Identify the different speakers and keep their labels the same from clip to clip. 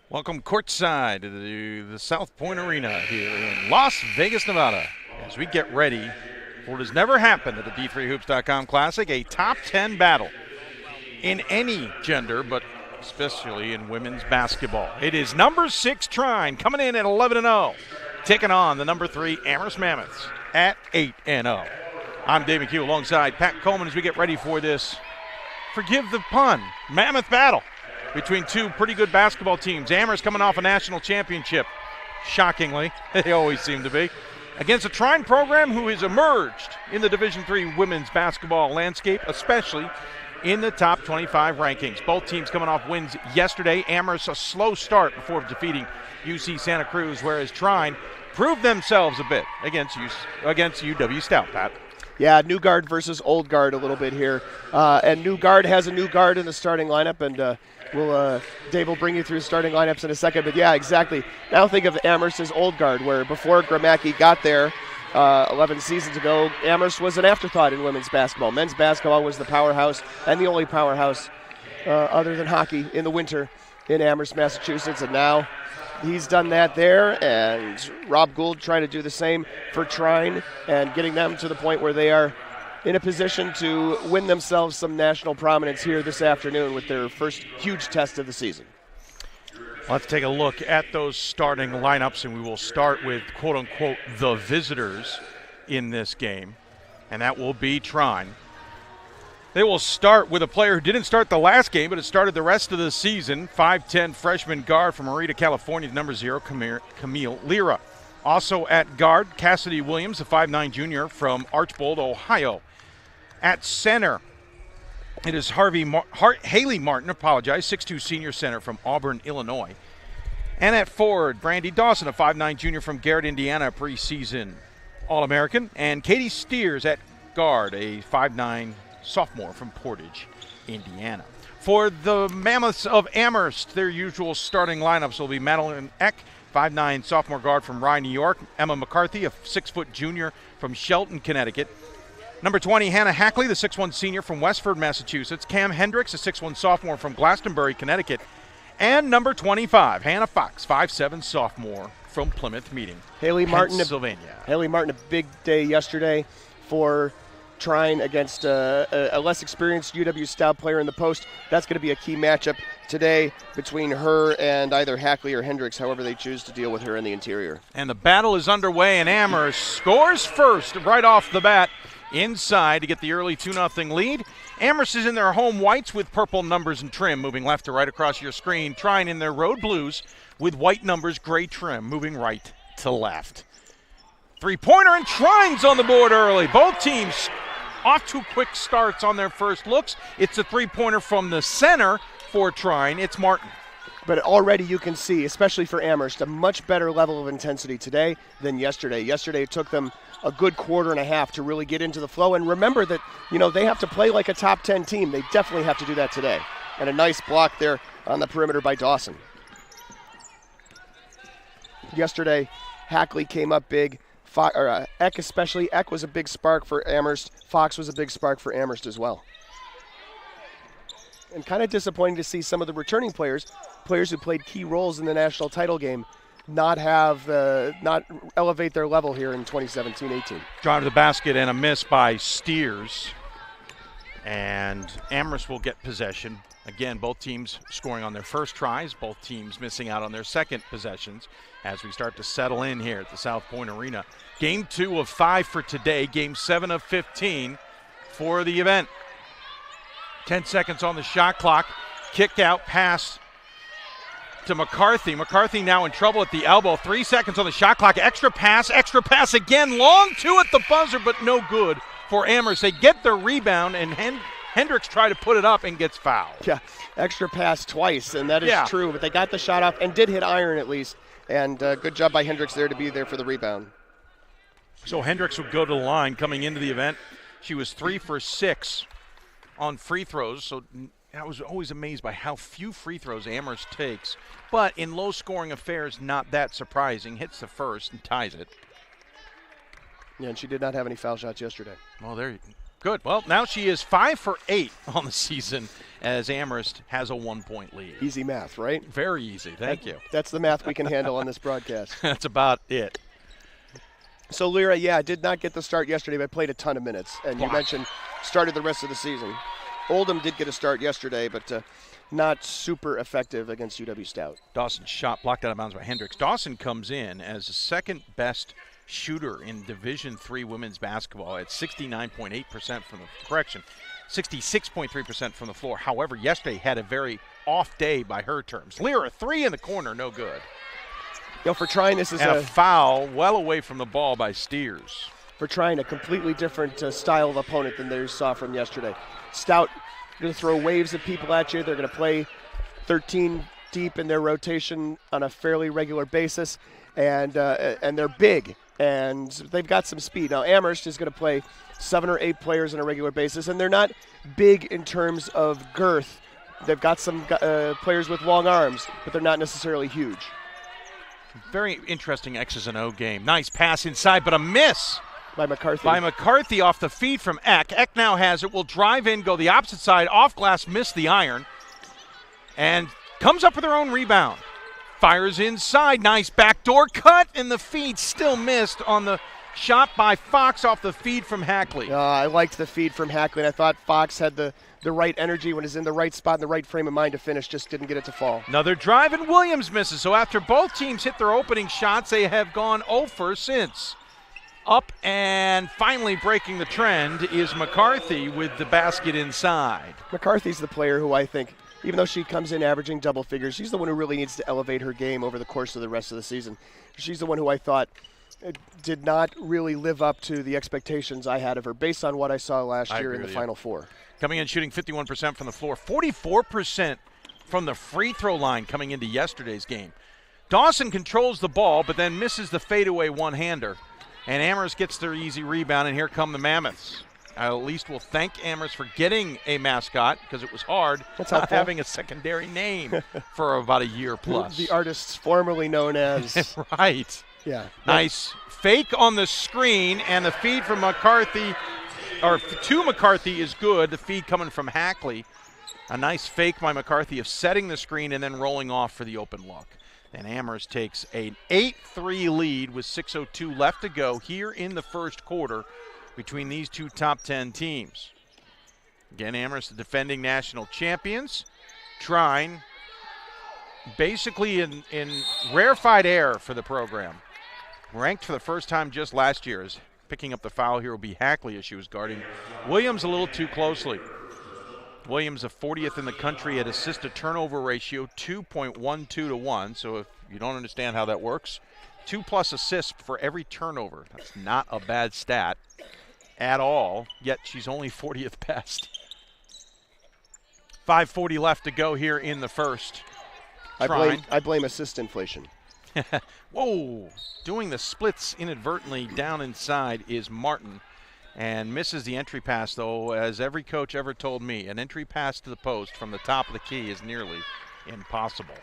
Speaker 1: Welcome courtside to the South Point Arena here in Las Vegas, Nevada, as we get ready for what has never happened at the D3Hoops.com Classic, a top 10 battle in any gender, but especially in women's basketball. It is number 6 Trine coming in at 11-0, taking on the number 3 Amherst Mammoths at 8-0. I'm Dave McHugh alongside Pat Coleman as we get ready for this, forgive the pun, mammoth battle between two pretty good basketball teams. Amherst coming off a national championship, shockingly, they always seem to be, against a Trine program who has emerged in the Division III women's basketball landscape, especially in the top 25 rankings. Both teams coming off wins yesterday. Amherst a slow start before defeating UC Santa Cruz, whereas Trine proved themselves a bit against UW Stout, Pat.
Speaker 2: Yeah, new guard versus old guard a little bit here. And new guard has a new guard in the starting lineup, and Dave will bring you through starting lineups in a second. But yeah, exactly. Now think of Amherst as old guard, where before Gramacki got there 11 seasons ago, Amherst was an afterthought in women's basketball. Men's basketball was the powerhouse and the only powerhouse other than hockey in the winter in Amherst, Massachusetts. And now he's done that there, and Rob Gould trying to do the same for Trine and getting them to the point where they are in a position to win themselves some national prominence here this afternoon with their first huge test of the season.
Speaker 1: Let's take a look at those starting lineups, and we will start with, quote-unquote, the visitors in this game, and that will be Trine. They will start with a player who didn't start the last game, but has started the rest of the season, 5'10 freshman guard from Merida, California, number 0, Camille Lira. Also at guard, Cassidy Williams, a 5'9 junior from Archbold, Ohio. At center, it is Haley Martin, 6'2 senior center from Auburn, Illinois. And at forward, Brandy Dawson, a 5'9 junior from Garrett, Indiana, preseason All-American. And Katie Steers at guard, a 5'9 sophomore from Portage, Indiana. For the Mammoths of Amherst, their usual starting lineups will be Madeline Eck, 5'9 sophomore guard from Rye, New York. Emma McCarthy, a 6' junior from Shelton, Connecticut. Number 20, Hannah Hackley, the 6'1 senior from Westford, Massachusetts. Cam Hendricks, a 6'1 sophomore from Glastonbury, Connecticut. And number 25, Hannah Fox, 5'7 sophomore from Plymouth Meeting, Pennsylvania.
Speaker 2: Haley Martin, a big day yesterday for Trine against a less experienced UW Stout player in the post. That's going to be a key matchup today between her and either Hackley or Hendricks, however they choose to deal with her in the interior.
Speaker 1: And the battle is underway, and Amherst scores first right off the bat inside to get the early 2-0 lead. Amherst is in their home whites with purple numbers and trim moving left to right across your screen. Trine in their road blues with white numbers, gray trim moving right to left. Three-pointer, and Trine's on the board early. Both teams off to quick starts on their first looks. It's a three-pointer from the center for Trine. It's Martin.
Speaker 2: But already you can see, especially for Amherst, a much better level of intensity today than yesterday. Yesterday it took them a good quarter and a half to really get into the flow. And remember that, they have to play like a top 10 team. They definitely have to do that today. And a nice block there on the perimeter by Dawson. Yesterday, Hackley came up big. Eck especially. Eck was a big spark for Amherst. Fox was a big spark for Amherst as well. And kind of disappointing to see some of the returning players who played key roles in the national title game, not elevate their level here in 2017-18.
Speaker 1: Drive to the basket and a miss by Steers. And Amherst will get possession. Again, both teams scoring on their first tries, both teams missing out on their second possessions as we start to settle in here at the South Point Arena. Game 2 of 5 for today, game 7 of 15 for the event. 10 seconds on the shot clock. Kick out pass to McCarthy. McCarthy now in trouble at the elbow. 3 seconds on the shot clock. Extra pass again. Long two at the buzzer, but no good for Amherst. They get the rebound, and Hendricks tried to put it up and gets fouled.
Speaker 2: Yeah, extra pass twice, and that is true. But they got the shot off and did hit iron at least. And good job by Hendricks there to be there for the rebound.
Speaker 1: So Hendricks would go to the line coming into the event. She was 3 for 6 on free throws. So I was always amazed by how few free throws Amherst takes. But in low-scoring affairs, not that surprising. Hits the first and ties it.
Speaker 2: Yeah, and she did not have any foul shots yesterday.
Speaker 1: Well, there you go. Good. Well, now she is 5 for 8 on the season as Amherst has a 1-point lead.
Speaker 2: Easy math, right?
Speaker 1: Very easy. Thank you.
Speaker 2: That's the math we can handle on this broadcast.
Speaker 1: That's about it.
Speaker 2: So Lyra, did not get the start yesterday, but played a ton of minutes. And you mentioned started the rest of the season. Oldham did get a start yesterday, but not super effective against UW Stout.
Speaker 1: Dawson's shot blocked out of bounds by Hendricks. Dawson comes in as the second best shooter in Division III women's basketball at 69.8% from the correction, 66.3% from the floor. However, yesterday had a very off day by her terms. Lyra, 3 in the corner, no good.
Speaker 2: For Trine, this is
Speaker 1: a foul well away from the ball by Steers.
Speaker 2: For Trine, a completely different style of opponent than they saw from yesterday. Stout going to throw waves of people at you. They're going to play 13 deep in their rotation on a fairly regular basis, and they're big, and they've got some speed. Now, Amherst is going to play 7 or 8 players on a regular basis, and they're not big in terms of girth. They've got some players with long arms, but they're not necessarily huge.
Speaker 1: Very interesting X's and O game. Nice pass inside, but a miss.
Speaker 2: By McCarthy off the feed from Eck.
Speaker 1: Eck now has it, will drive in, go the opposite side, off glass, miss the iron, and comes up with her own rebound. Fires inside, nice backdoor cut, and the feed still missed on the shot by Fox off the feed from Hackley.
Speaker 2: I liked the feed from Hackley, and I thought Fox had the right energy when he's in the right spot, in the right frame of mind to finish, just didn't get it to fall.
Speaker 1: Another drive, and Williams misses. So after both teams hit their opening shots, they have gone 0 for since. Up and finally breaking the trend is McCarthy with the basket inside.
Speaker 2: McCarthy's the player who I think, even though she comes in averaging double figures, she's the one who really needs to elevate her game over the course of the rest of the season. She's the one who I thought did not really live up to the expectations I had of her based on what I saw last year in the Final Four.
Speaker 1: Coming in shooting 51% from the floor, 44% from the free throw line coming into yesterday's game. Dawson controls the ball but then misses the fadeaway one-hander. And Amherst gets their easy rebound, and here come the Mammoths. At least we'll thank Amherst for getting a mascot, because it was hard not having a secondary name for about a year plus.
Speaker 2: The artists formerly known as.
Speaker 1: Right.
Speaker 2: Yeah.
Speaker 1: Nice fake on the screen, and the feed from McCarthy, or to McCarthy, is good. The feed coming from Hackley. A nice fake by McCarthy of setting the screen and then rolling off for the open look. And Amherst takes an 8-3 lead with 6:02 left to go here in the first quarter between these two top 10 teams. Again, Amherst, the defending national champions. Trine, basically in rarefied air for the program. Ranked for the first time just last year. As picking up the foul here will be Hackley as she was guarding Williams a little too closely. Williams, a 40th in the country at assist-to-turnover ratio, 2.12 to 1. So if you don't understand how that works, 2+ assists for every turnover. That's not a bad stat at all, yet she's only 40th best. 5:40 left to go here in the first.
Speaker 2: I blame assist inflation.
Speaker 1: Whoa, doing the splits inadvertently down inside is Martin. And misses the entry pass, though, as every coach ever told me. An entry pass to the post from the top of the key is nearly impossible.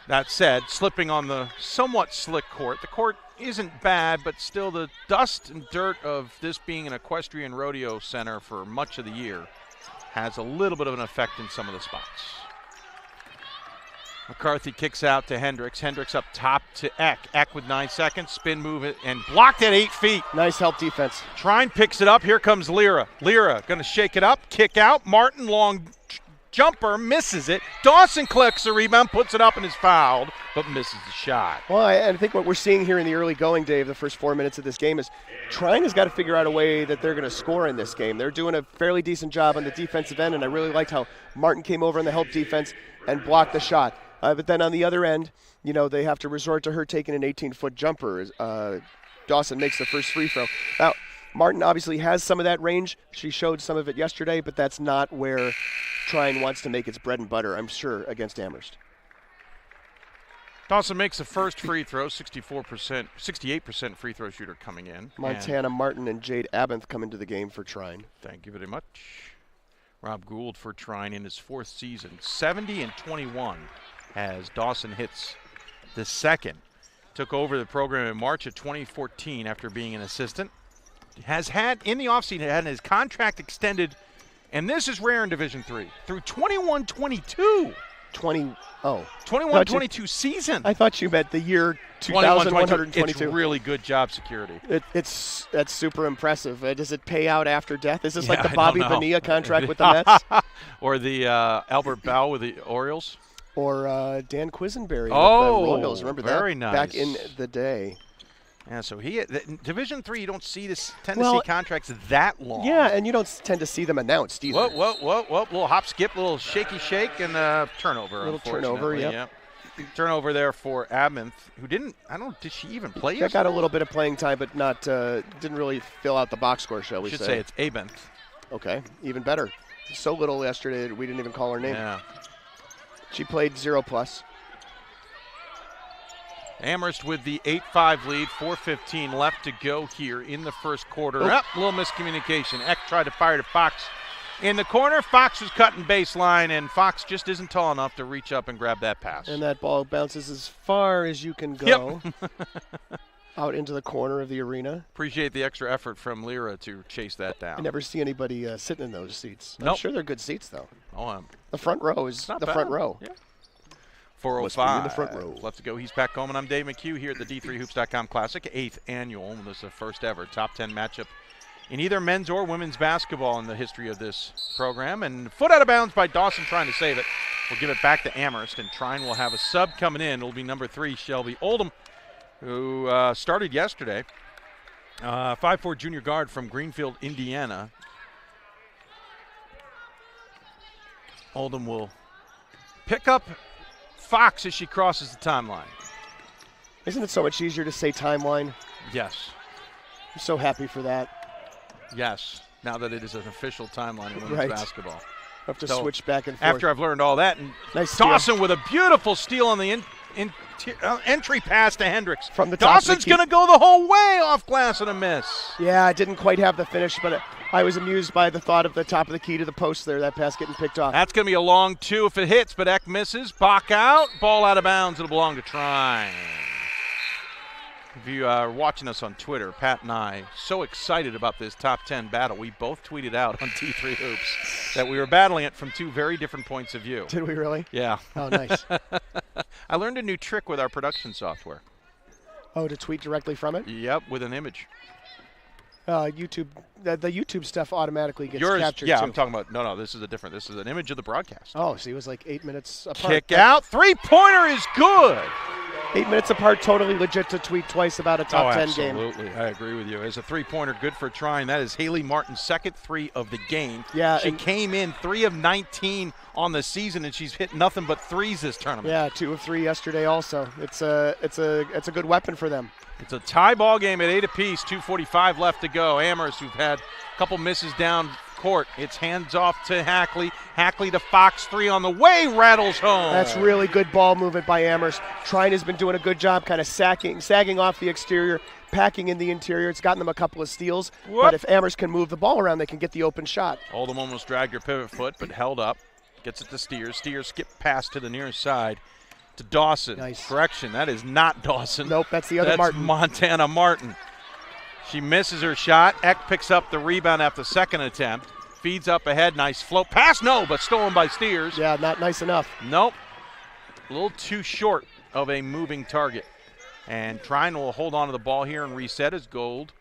Speaker 1: That said, slipping on the somewhat slick court. The court isn't bad, but still the dust and dirt of this being an equestrian rodeo center for much of the year has a little bit of an effect in some of the spots. McCarthy kicks out to Hendricks. Hendricks up top to Eck. Eck with 9 seconds. Spin move it and blocked at 8 feet.
Speaker 2: Nice help defense.
Speaker 1: Trine picks it up. Here comes Lyra. Lyra going to shake it up. Kick out. Martin, long jumper, misses it. Dawson collects the rebound, puts it up and is fouled, but misses the shot.
Speaker 2: Well, I think what we're seeing here in the early going, Dave, the first 4 minutes of this game is Trine has got to figure out a way that they're going to score in this game. They're doing a fairly decent job on the defensive end, and I really liked how Martin came over in the help defense and blocked the shot. But then on the other end, you know, they have to resort to her taking an 18-foot jumper. Dawson makes the first free throw. Now, Martin obviously has some of that range. She showed some of it yesterday, but that's not where Trine wants to make its bread and butter, I'm sure, against Amherst.
Speaker 1: Dawson makes the first free throw, 68% free throw shooter coming in.
Speaker 2: Montana Martin and Jade Abenth come into the game for Trine.
Speaker 1: Thank you very much. Rob Gould for Trine in his 4th season, 70-21 as Dawson hits the second. Took over the program in March of 2014 after being an assistant. Has had, in the offseason, had his contract extended And this is rare in Division III. Through 21-22. 21-22 season.
Speaker 2: I thought you meant the year 2122.
Speaker 1: It's really good job security.
Speaker 2: That's super impressive. Does it pay out after death? Is this like the
Speaker 1: I
Speaker 2: Bobby
Speaker 1: don't know.
Speaker 2: Bonilla contract with the Mets?
Speaker 1: Or the Albert Bow with the Orioles?
Speaker 2: Or Dan Quisenberry with the Royals. Remember that?
Speaker 1: Very nice.
Speaker 2: Back in the day.
Speaker 1: Yeah, so Division III, you don't tend to see contracts that long.
Speaker 2: Yeah, and you don't tend to see them announced either.
Speaker 1: Whoa. Little hop, skip, little shaky shake, and turnover.
Speaker 2: Little turnover,
Speaker 1: yep. Turnover there for Amherst, who did she even play yesterday?
Speaker 2: Got a little bit of playing time, but not didn't really fill out the box score, shall we say.
Speaker 1: Should say it's Amherst.
Speaker 2: Okay, even better. So little yesterday, we didn't even call her name.
Speaker 1: Yeah.
Speaker 2: She played 0+.
Speaker 1: Amherst with the 8-5 lead, 4:15 left to go here in the first quarter. A little miscommunication. Eck tried to fire to Fox in the corner. Fox was cutting baseline, and Fox just isn't tall enough to reach up and grab that pass.
Speaker 2: And that ball bounces as far as you can go.
Speaker 1: Yep.
Speaker 2: Out into the corner of the arena.
Speaker 1: Appreciate the extra effort from Lyra to chase that down.
Speaker 2: I never see anybody sitting in those seats.
Speaker 1: Nope.
Speaker 2: I'm sure they're good seats, though. The front row is
Speaker 1: not
Speaker 2: the
Speaker 1: bad.
Speaker 2: front row.
Speaker 1: Yeah. 4:05
Speaker 2: in the front row.
Speaker 1: left to go. He's Pat Coleman. I'm Dave McHugh here at the D3Hoops.com Classic, 8th annual. This is the first ever top 10 matchup in either men's or women's basketball in the history of this program. And foot out of bounds by Dawson trying to save it. We'll give it back to Amherst, and Trine will have a sub coming in. It'll be number 3, Shelby Oldham, who started yesterday. 5'4" junior guard from Greenfield, Indiana. Oldham will pick up Fox as she crosses the timeline.
Speaker 2: Isn't it so much easier to say timeline?
Speaker 1: Yes.
Speaker 2: I'm so happy for that.
Speaker 1: Yes. Now that it is an official timeline in women's basketball.
Speaker 2: I have to switch back and forth.
Speaker 1: After I've learned all that, and
Speaker 2: nice
Speaker 1: Dawson with a beautiful steal on the entry pass to Hendricks.
Speaker 2: From the top
Speaker 1: Dawson's going to go the whole way off glass and a miss.
Speaker 2: Yeah, I didn't quite have the finish, but I was amused by the thought of the top of the key to the post there, that pass getting picked off.
Speaker 1: That's going to be a long 2 if it hits, but Eck misses. Bach out, ball out of bounds. It'll belong to Trine. If you are watching us on Twitter, Pat and I, so excited about this top 10 battle, we both tweeted out on T3 Hoops that we were battling it from 2 very different points of view.
Speaker 2: Did we really?
Speaker 1: Yeah.
Speaker 2: Oh, nice.
Speaker 1: I learned a new trick with our production software.
Speaker 2: Oh, to tweet directly from it?
Speaker 1: Yep, with an image.
Speaker 2: YouTube, the YouTube stuff automatically gets captured.
Speaker 1: Yeah,
Speaker 2: too.
Speaker 1: I'm talking about, no, this is this is an image of the broadcast.
Speaker 2: Oh, see, it was like 8 minutes apart.
Speaker 1: Kick out, 3-pointer is good.
Speaker 2: 8 minutes apart, totally legit to tweet twice about a top 10 game.
Speaker 1: Absolutely, I agree with you. As a 3-pointer, good for Trine. That is Haley Martin's second 3 of the game.
Speaker 2: Yeah,
Speaker 1: she came in 3 of 19 on the season, and she's hit nothing but 3s this tournament.
Speaker 2: Yeah, 2 of 3 yesterday. Also, it's a good weapon for them.
Speaker 1: It's a tie ball game at 8 apiece. 2:45 left to go. Amherst, who've had a couple misses down court. It's hands off to Hackley. Hackley to Fox. 3 on the way. Rattles home.
Speaker 2: That's really good ball movement by Amherst. Trine has been doing a good job kind of sagging off the exterior, packing in the interior. It's gotten them a couple of steals.
Speaker 1: Whoop.
Speaker 2: But if Amherst can move the ball around, they can get the open shot.
Speaker 1: Oldham almost dragged her pivot foot, but held up. Gets it to Steers. Steers skip pass to the near side to Dawson.
Speaker 2: Nice.
Speaker 1: Correction, that is not Dawson.
Speaker 2: Nope, that's the other Martin.
Speaker 1: Montana Martin. She misses her shot. Eck picks up the rebound after the second attempt. Feeds up ahead. Nice float pass. No, but stolen by Steers.
Speaker 2: Yeah, not nice enough.
Speaker 1: Nope. A little too short of a moving target. And Trine will hold on to the ball here and reset as Gould,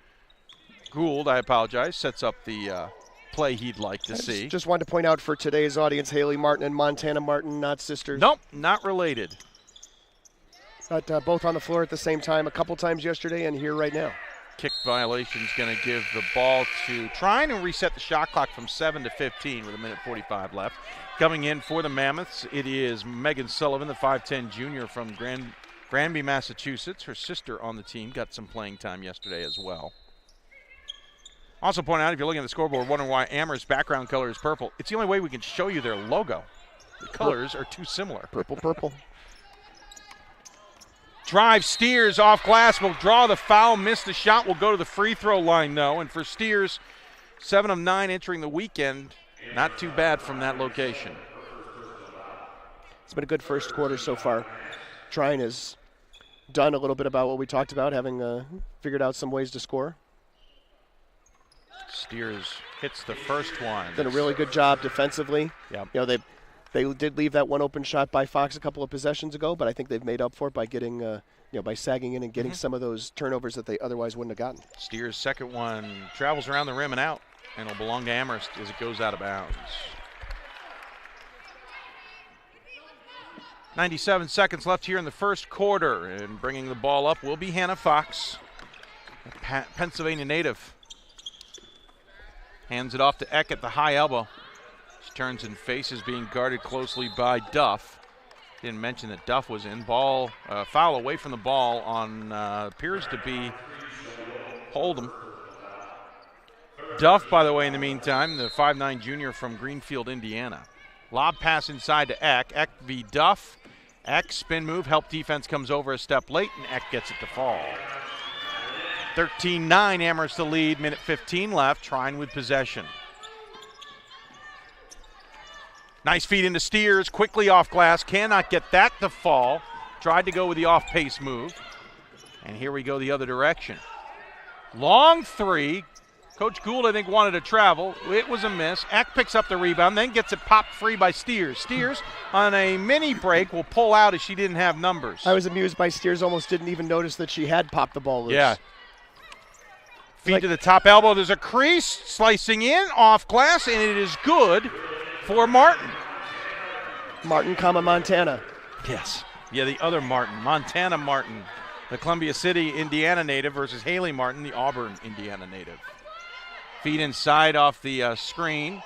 Speaker 1: sets up the play he'd like to see.
Speaker 2: Just wanted to point out for today's audience, Haley Martin and Montana Martin, not sisters.
Speaker 1: Nope, not related.
Speaker 2: But both on the floor at the same time a couple times yesterday and here right now.
Speaker 1: Kick violation is going to give the ball to Trine and reset the shot clock from 7 to 15 with 1:45 left. Coming in for the Mammoths, it is Megan Sullivan, the 5'10 junior from Granby, Massachusetts. Her sister on the team got some playing time yesterday as well. Also point out, if you're looking at the scoreboard wondering why Amherst's background color is purple, it's the only way we can show you their logo. The colors are too similar.
Speaker 2: Purple.
Speaker 1: Drive, Steers off glass, will draw the foul, miss the shot, will go to the free throw line though. And for Steers, 7 of 9 entering the weekend, not too bad from that location.
Speaker 2: It's been a good first quarter so far. Trine has done a little bit about what we talked about, having figured out some ways to score.
Speaker 1: Steers hits the first one.
Speaker 2: Did a really good job defensively.
Speaker 1: Yep.
Speaker 2: You know, they did leave that one open shot by Fox a couple of possessions ago, but I think they've made up for it by getting, by sagging in and getting some of those turnovers that they otherwise wouldn't have gotten.
Speaker 1: Steers' second one travels around the rim and out, and it'll belong to Amherst as it goes out of bounds. 97 seconds left here in the first quarter, and bringing the ball up will be Hannah Fox, a Pennsylvania native. Hands it off to Eck at the high elbow. She turns and faces, being guarded closely by Duff. Didn't mention that Duff was in. Ball, foul away from the ball on, appears to be Hold'em. Duff, by the way, in the meantime, the 5'9" junior from Greenfield, Indiana. Lob pass inside to Eck. Eck v. Duff. Eck, spin move, help defense comes over a step late, and Eck gets it to fall. 13-9, Amherst the lead, minute 15 left. Trine with possession. Nice feed into Steers, quickly off glass, cannot get that to fall. Tried to go with the off-pace move. And here we go the other direction. Long three. Coach Gould, I think, wanted to travel. It was a miss. Eck picks up the rebound, then gets it popped free by Steers. Steers, on a mini break, will pull out as she didn't have numbers.
Speaker 2: I was amused by Steers, almost didn't even notice that she had popped the ball loose.
Speaker 1: Yeah. Feed to the top elbow. There's a crease, slicing in, off glass, and it is good for Martin.
Speaker 2: Martin, Montana.
Speaker 1: Yes. Yeah, the other Martin, Montana Martin, the Columbia City, Indiana native versus Haley Martin, the Auburn, Indiana native. Feed inside off the screen.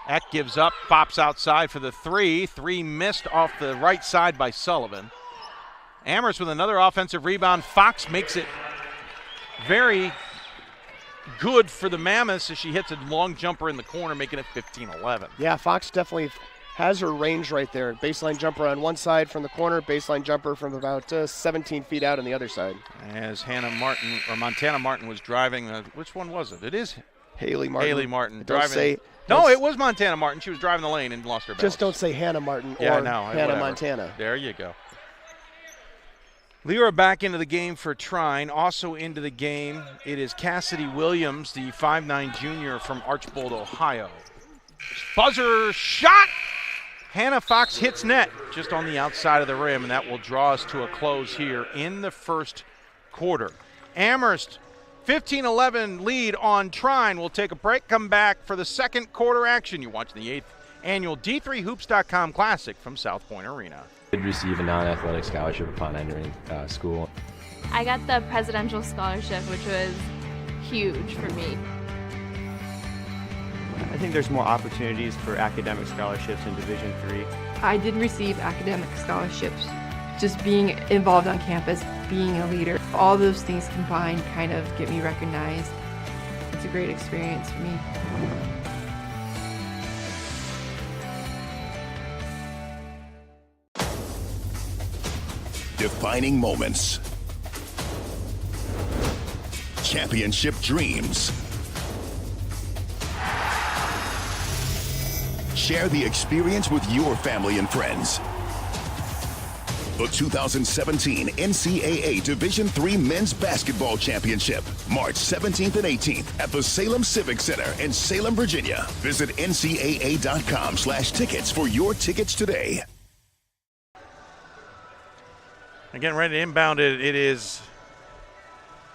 Speaker 1: Eck gives up, pops outside for the three. Three missed off the right side by Sullivan. Amherst with another offensive rebound. Fox makes it very good for the Mammoths as she hits a long jumper in the corner, making it 15-11.
Speaker 2: Yeah, Fox definitely has her range right there. Baseline jumper on one side from the corner, baseline jumper from about 17 feet out on the other side.
Speaker 1: As Montana Martin was driving, which one was it? It is
Speaker 2: Haley Martin.
Speaker 1: Haley Martin
Speaker 2: driving.
Speaker 1: No, it was Montana Martin. She was driving the lane and lost her balance.
Speaker 2: Just don't say Hannah Martin or Hannah Montana.
Speaker 1: There you go. Lyra back into the game for Trine. Also into the game, it is Cassidy Williams, the 5'9" junior from Archbold, Ohio. Buzzer shot! Hannah Fox hits net just on the outside of the rim, and that will draw us to a close here in the first quarter. Amherst, 15-11 lead on Trine. We'll take a break, come back for the second quarter action. You're watching the 8th annual D3Hoops.com Classic from South Point Arena.
Speaker 3: I did receive a non-athletic scholarship upon entering school.
Speaker 4: I got the presidential scholarship, which was huge for me.
Speaker 5: I think there's more opportunities for academic scholarships in Division III.
Speaker 6: I did receive academic scholarships. Just being involved on campus, being a leader, all those things combined kind of get me recognized. It's a great experience for me.
Speaker 7: Defining moments. Championship dreams. Share the experience with your family and friends. The 2017 NCAA Division III Men's Basketball Championship, March 17th and 18th at the Salem Civic Center in Salem, Virginia. Visit ncaa.com/tickets for your tickets today.
Speaker 1: Again, ready to inbound it. It is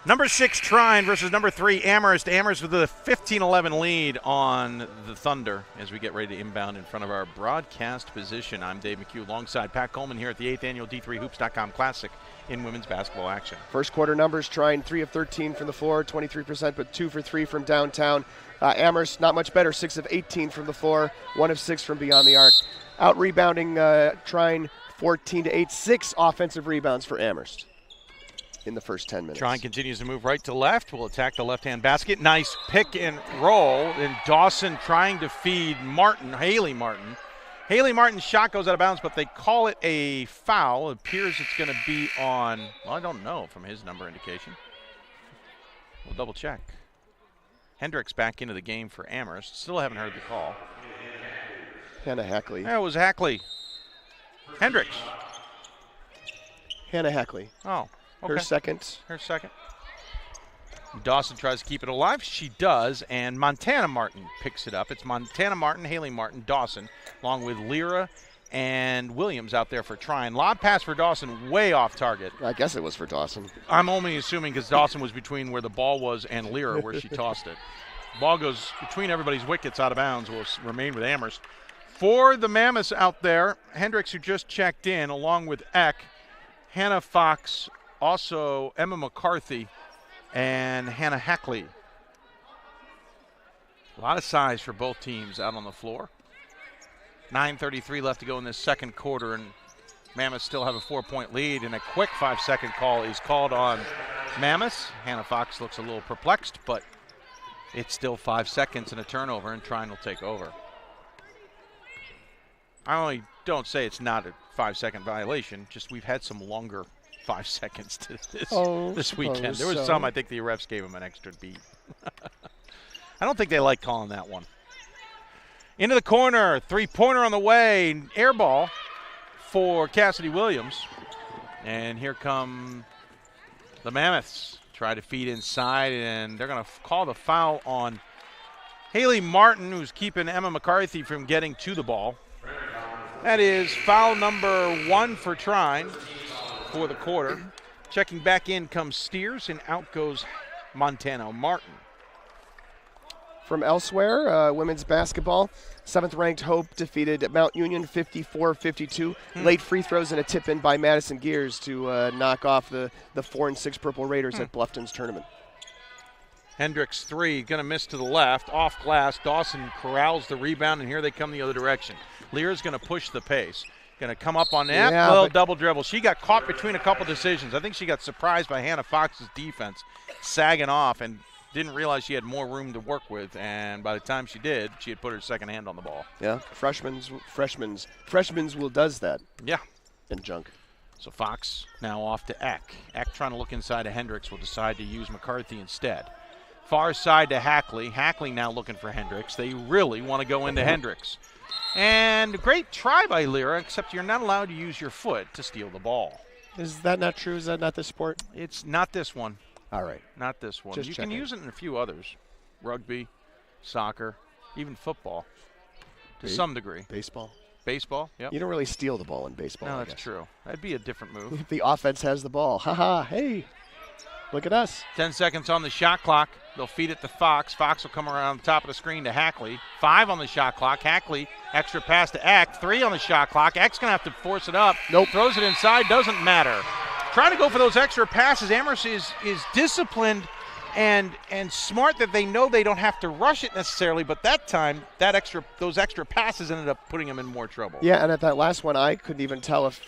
Speaker 1: number 6 Trine versus number 3 Amherst. Amherst with the 15-11 lead on the Thunder as we get ready to inbound in front of our broadcast position. I'm Dave McHugh alongside Pat Coleman here at the 8th annual D3Hoops.com Classic in women's basketball action.
Speaker 2: First quarter numbers, Trine 3 of 13 from the floor, 23%, but 2 for 3 from downtown. Amherst not much better, 6 of 18 from the floor, 1 of 6 from beyond the arc. Out rebounding Trine 14-8, 6 offensive rebounds for Amherst in the first 10 minutes.
Speaker 1: Trine continues to move right to left. Will attack the left-hand basket. Nice pick and roll. And Dawson trying to feed Martin, Haley Martin. Haley Martin's shot goes out of bounds, but they call it a foul. It appears it's going to be on, well, I don't know from his number indication. We'll double check. Hendricks back into the game for Amherst. Still haven't heard the call.
Speaker 2: Hannah Hackley.
Speaker 1: Yeah, it was Hackley. Hendricks.
Speaker 2: Hannah Hackley.
Speaker 1: Oh, okay.
Speaker 2: Her second.
Speaker 1: Her second. Dawson tries to keep it alive. She does, and Montana Martin picks it up. It's Montana Martin, Haley Martin, Dawson, along with Lyra and Williams out there for Trine. Lob pass for Dawson, way off target.
Speaker 2: I guess it was for Dawson.
Speaker 1: I'm only assuming because Dawson was between where the ball was and Lyra where she tossed it. Ball goes between everybody's wickets out of bounds, will remain with Amherst. For the Mammoths out there, Hendricks, who just checked in, along with Eck, Hannah Fox, also Emma McCarthy, and Hannah Hackley. A lot of size for both teams out on the floor. 9:33 left to go in this second quarter, and Mammoths still have a 4-point lead, and a quick 5-second call is called on Mammoths. Hannah Fox looks a little perplexed, but it's still 5 seconds and a turnover, and Trine will take over. I only don't say it's not a 5-second violation, just we've had some longer 5 seconds to this weekend. There was some, I think the refs gave them an extra beat. I don't think they like calling that one. Into the corner, three-pointer on the way, air ball for Cassidy Williams. And here come the Mammoths. Try to feed inside, and they're going to call the foul on Haley Martin, who's keeping Emma McCarthy from getting to the ball. That is foul number 1 for Trine for the quarter. Checking back in comes Steers, and out goes Montana Martin.
Speaker 2: From elsewhere, women's basketball, 7th-ranked Hope defeated Mount Union 54-52. Late free throws and a tip-in by Madison Gears to knock off the 4-6 Purple Raiders at Bluffton's tournament.
Speaker 1: Hendricks 3, going to miss to the left, off glass. Dawson corrals the rebound, and here they come the other direction. Lear's going to push the pace. Going to come up on that little double dribble. She got caught between a couple decisions. I think she got surprised by Hannah Fox's defense, sagging off, and didn't realize she had more room to work with, and by the time she did, she had put her second hand on the ball.
Speaker 2: Yeah, freshmen's will does that.
Speaker 1: Yeah.
Speaker 2: And junk.
Speaker 1: So Fox now off to Eck. Eck trying to look inside of Hendricks, will decide to use McCarthy instead. Far side to Hackley. Hackley now looking for Hendricks. They really want to go into Hendricks. And great try by Lyra, except you're not allowed to use your foot to steal the ball.
Speaker 2: Is that not true? Is that not the sport?
Speaker 1: It's not this one.
Speaker 2: All right.
Speaker 1: Not this one.
Speaker 2: Just
Speaker 1: you
Speaker 2: checking.
Speaker 1: can use it in a few others. Rugby, soccer, even football to some degree.
Speaker 2: Baseball.
Speaker 1: Baseball, yep.
Speaker 2: You don't really steal the ball in baseball.
Speaker 1: No, that's true. That'd be a different move.
Speaker 2: The offense has the ball. Ha-ha, hey, look at us.
Speaker 1: 10 seconds on the shot clock. They'll feed it to Fox. Fox will come around the top of the screen to Hackley. 5 on the shot clock. Hackley, extra pass to Eck. 3 on the shot clock. Eck's going to have to force it up.
Speaker 2: Nope.
Speaker 1: Throws it inside. Doesn't matter. Trying to go for those extra passes. Amherst is disciplined and smart that they know they don't have to rush it necessarily, but that time, those extra passes ended up putting them in more trouble.
Speaker 2: Yeah, and at that last one, I couldn't even tell if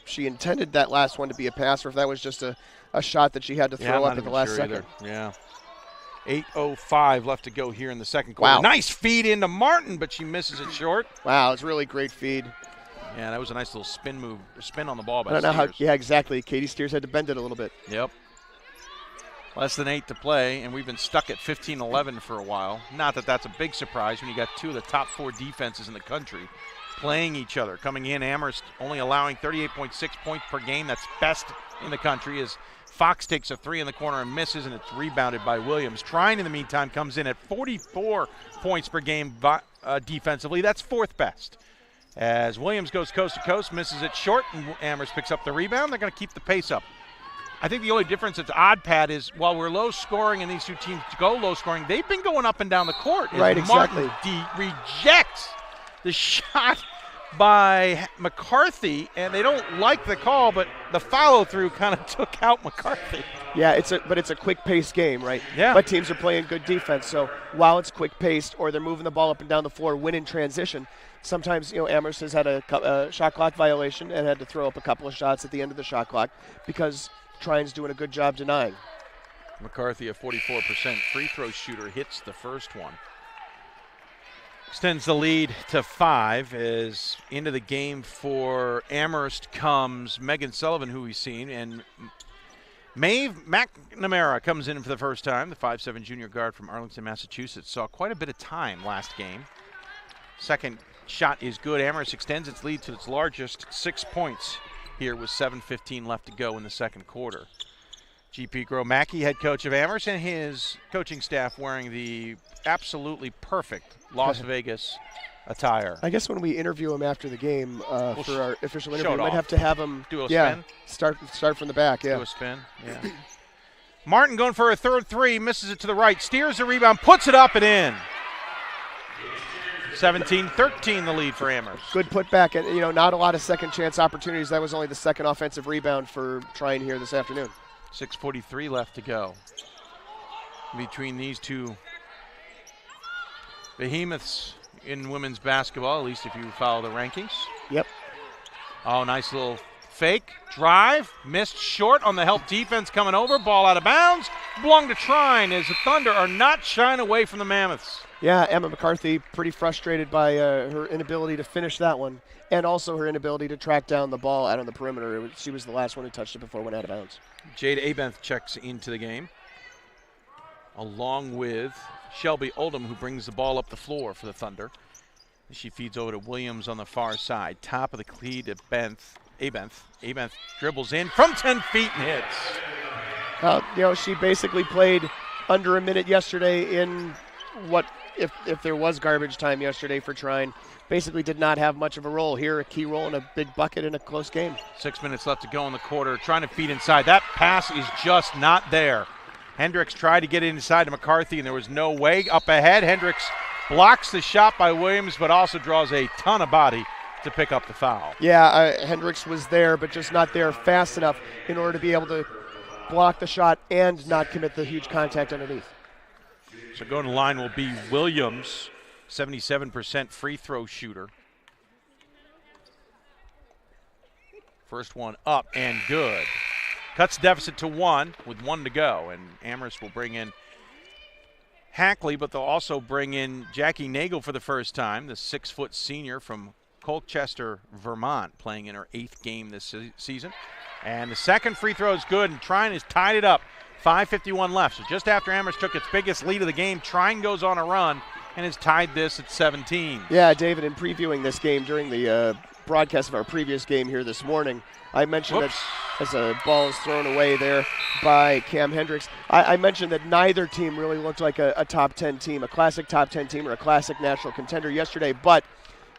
Speaker 2: she intended that last one to be a pass or if that was just a shot that she had to throw up at the last second.
Speaker 1: Yeah. 8:05 left to go here in the second quarter.
Speaker 2: Wow.
Speaker 1: Nice feed into Martin, but she misses it short.
Speaker 2: Wow, it's a really great feed.
Speaker 1: Yeah, that was a nice little spin on the ball by
Speaker 2: I don't know how.
Speaker 1: Steers.
Speaker 2: Yeah, exactly. Katie Steers had to bend it a little bit.
Speaker 1: Yep. Less than 8 to play, and we've been stuck at 15-11 for a while. Not that that's a big surprise when you got 2 of the top 4 defenses in the country playing each other. Coming in, Amherst only allowing 38.6 points per game. That's best in the country as Fox takes a 3 in the corner and misses, and it's rebounded by Williams. Trine, in the meantime, comes in at 44 points per game defensively. That's 4th best. As Williams goes coast to coast, misses it short, and Amherst picks up the rebound. They're going to keep the pace up. I think the only difference that's odd, Pat, is while we're low scoring and these two teams go low scoring, they've been going up and down the court.
Speaker 2: Right, exactly.
Speaker 1: Martin rejects the shot by McCarthy, and they don't like the call, but the follow-through kind of took out McCarthy.
Speaker 2: Yeah, but it's a quick-paced game, right?
Speaker 1: Yeah.
Speaker 2: But teams are playing good defense, so while it's quick-paced or they're moving the ball up and down the floor, win in transition, sometimes, Amherst has had a shot clock violation and had to throw up a couple of shots at the end of the shot clock because Trine's doing a good job denying.
Speaker 1: McCarthy, a 44% free throw shooter, hits the first one. Extends the lead to 5 as into the game for Amherst comes Megan Sullivan, who we've seen, and Maeve McNamara comes in for the first time, the 5'7" junior guard from Arlington, Massachusetts. Saw quite a bit of time last game. Second shot is good. Amherst extends its lead to its largest 6 points here with 7:15 left to go in the second quarter. GP Gromacki, head coach of Amherst, and his coaching staff wearing the absolutely perfect Las Vegas attire.
Speaker 2: I guess when we interview him after the game for our official interview, we might have to have him
Speaker 1: do a spin.
Speaker 2: Start from the back. Yeah,
Speaker 1: do a spin. Yeah. Martin going for a third three, misses it to the right, steers the rebound, puts it up and in. 17-13 the lead for Amherst.
Speaker 2: Good putback, and not a lot of second chance opportunities. That was only the second offensive rebound for Trine here this afternoon.
Speaker 1: 6:43 left to go. Between these two behemoths in women's basketball, at least if you follow the rankings.
Speaker 2: Yep.
Speaker 1: Oh, nice little fake drive, missed short on the help defense coming over, ball out of bounds, belonged to Trine as the Thunder are not shying away from the Mammoths.
Speaker 2: Yeah, Emma McCarthy pretty frustrated by her inability to finish that one, and also her inability to track down the ball out on the perimeter. She was the last one who touched it before it went out of bounds.
Speaker 1: Jade Abenth checks into the game, along with Shelby Oldham, who brings the ball up the floor for the Thunder. She feeds over to Williams on the far side. Top of the key to Abenth. Abenth dribbles in from 10 feet and hits.
Speaker 2: She basically played under a minute yesterday in what, if there was garbage time yesterday for Trine, basically did not have much of a role here. A key role in a big bucket in a close game.
Speaker 1: 6 minutes left to go in the quarter. Trying to feed inside. That pass is just not there. Hendricks tried to get inside to McCarthy, and there was no way. Up ahead, Hendricks blocks the shot by Williams, but also draws a ton of body to pick up the foul.
Speaker 2: Yeah, Hendricks was there, but just not there fast enough in order to be able to block the shot and not commit the huge contact underneath.
Speaker 1: So going to the line will be Williams, 77% free throw shooter. First one up and good. Cuts deficit to 1 with 1 to go, and Amherst will bring in Hackley, but they'll also bring in Jackie Nagel for the first time, the 6-foot senior from Colchester, Vermont, playing in her 8th game this season. And the second free throw is good, and Trine has tied it up. 5:51 left. So just after Amherst took its biggest lead of the game, Trine goes on a run and has tied this at 17.
Speaker 2: Yeah, David, in previewing this game during the broadcast of our previous game here this morning, I mentioned that as a ball is thrown away there by Cam Hendricks, I mentioned that neither team really looked like a top 10 team, a classic top 10 team or a classic national contender yesterday, but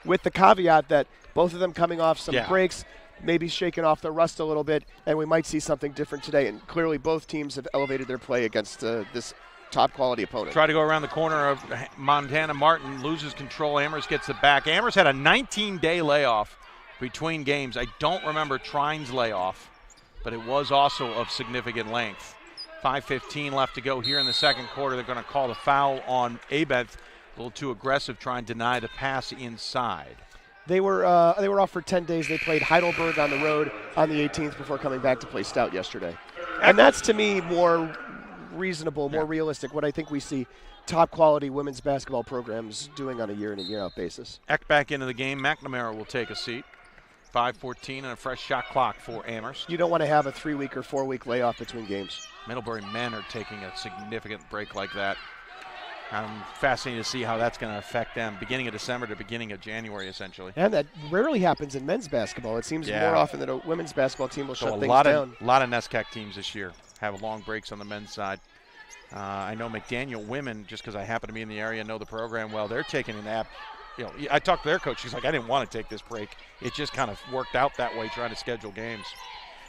Speaker 2: with the caveat that both of them coming off some breaks, maybe shaking off the rust a little bit, and we might see something different today. And clearly both teams have elevated their play against this top-quality opponent.
Speaker 1: Try to go around the corner of Montana. Martin loses control. Amherst gets it back. Amherst had a 19-day layoff between games. I don't remember Trine's layoff, but it was also of significant length. 5:15 left to go here in the second quarter. They're going to call the foul on Abenth. A little too aggressive, trying to deny the pass inside.
Speaker 2: They were off for 10 days. They played Heidelberg on the road on the 18th before coming back to play Stout yesterday. And that's, to me, more reasonable, more realistic, what I think we see top-quality women's basketball programs doing on a year-in and year-out basis.
Speaker 1: Eck back into the game. McNamara will take a seat. 5:14 and a fresh shot clock for Amherst.
Speaker 2: You don't want to have a 3-week or 4-week layoff between games.
Speaker 1: Middlebury men are taking a significant break like that. I'm fascinated to see how that's going to affect them beginning of December to beginning of January, essentially.
Speaker 2: And that rarely happens in men's basketball. It seems more often that a women's basketball team will shut things down.
Speaker 1: A lot of NESCAC teams this year have long breaks on the men's side. I know McDaniel women, just because I happen to be in the area and know the program well, they're taking an app. I talked to their coach. She's like, I didn't want to take this break. It just kind of worked out that way trying to schedule games.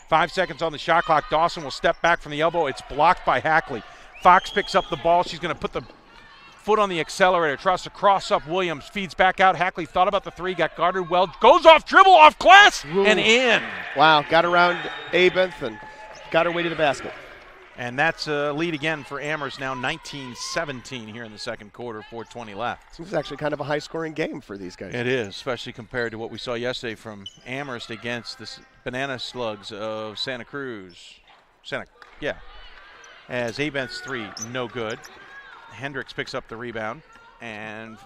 Speaker 1: 5 seconds on the shot clock. Dawson will step back from the elbow. It's blocked by Hackley. Fox picks up the ball. She's going to put the foot on the accelerator, tries to cross up Williams, feeds back out. Hackley thought about the three, got guarded well, goes off dribble, off glass, and in.
Speaker 2: Wow, got around Abenth and got her way to the basket.
Speaker 1: And that's a lead again for Amherst, now 19-17 here in the second quarter, 4:20 left.
Speaker 2: This is actually kind of a high-scoring game for these guys.
Speaker 1: It is, especially compared to what we saw yesterday from Amherst against the Banana Slugs of Santa Cruz. As Abenth's three, no good. Hendricks picks up the rebound, and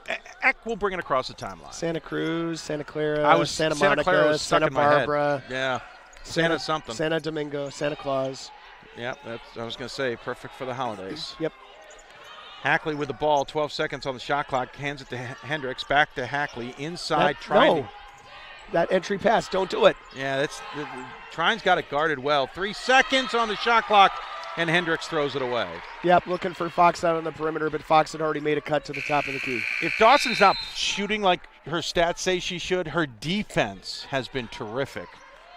Speaker 1: Eck will bring it across the timeline.
Speaker 2: Santa Cruz, Santa Clara, Santa Monica, Santa Barbara.
Speaker 1: Yeah, Santa something.
Speaker 2: Santa Domingo, Santa Claus.
Speaker 1: Yeah, I was going to say, perfect for the holidays.
Speaker 2: Yep.
Speaker 1: Hackley with the ball, 12 seconds on the shot clock, hands it to Hendricks, back to Hackley, inside, Trine.
Speaker 2: That entry pass, don't do it.
Speaker 1: Yeah, Trine's got it guarded well. 3 seconds on the shot clock, and Hendricks throws it away.
Speaker 2: Yep, looking for Fox out on the perimeter, but Fox had already made a cut to the top of the key.
Speaker 1: If Dawson's not shooting like her stats say she should, her defense has been terrific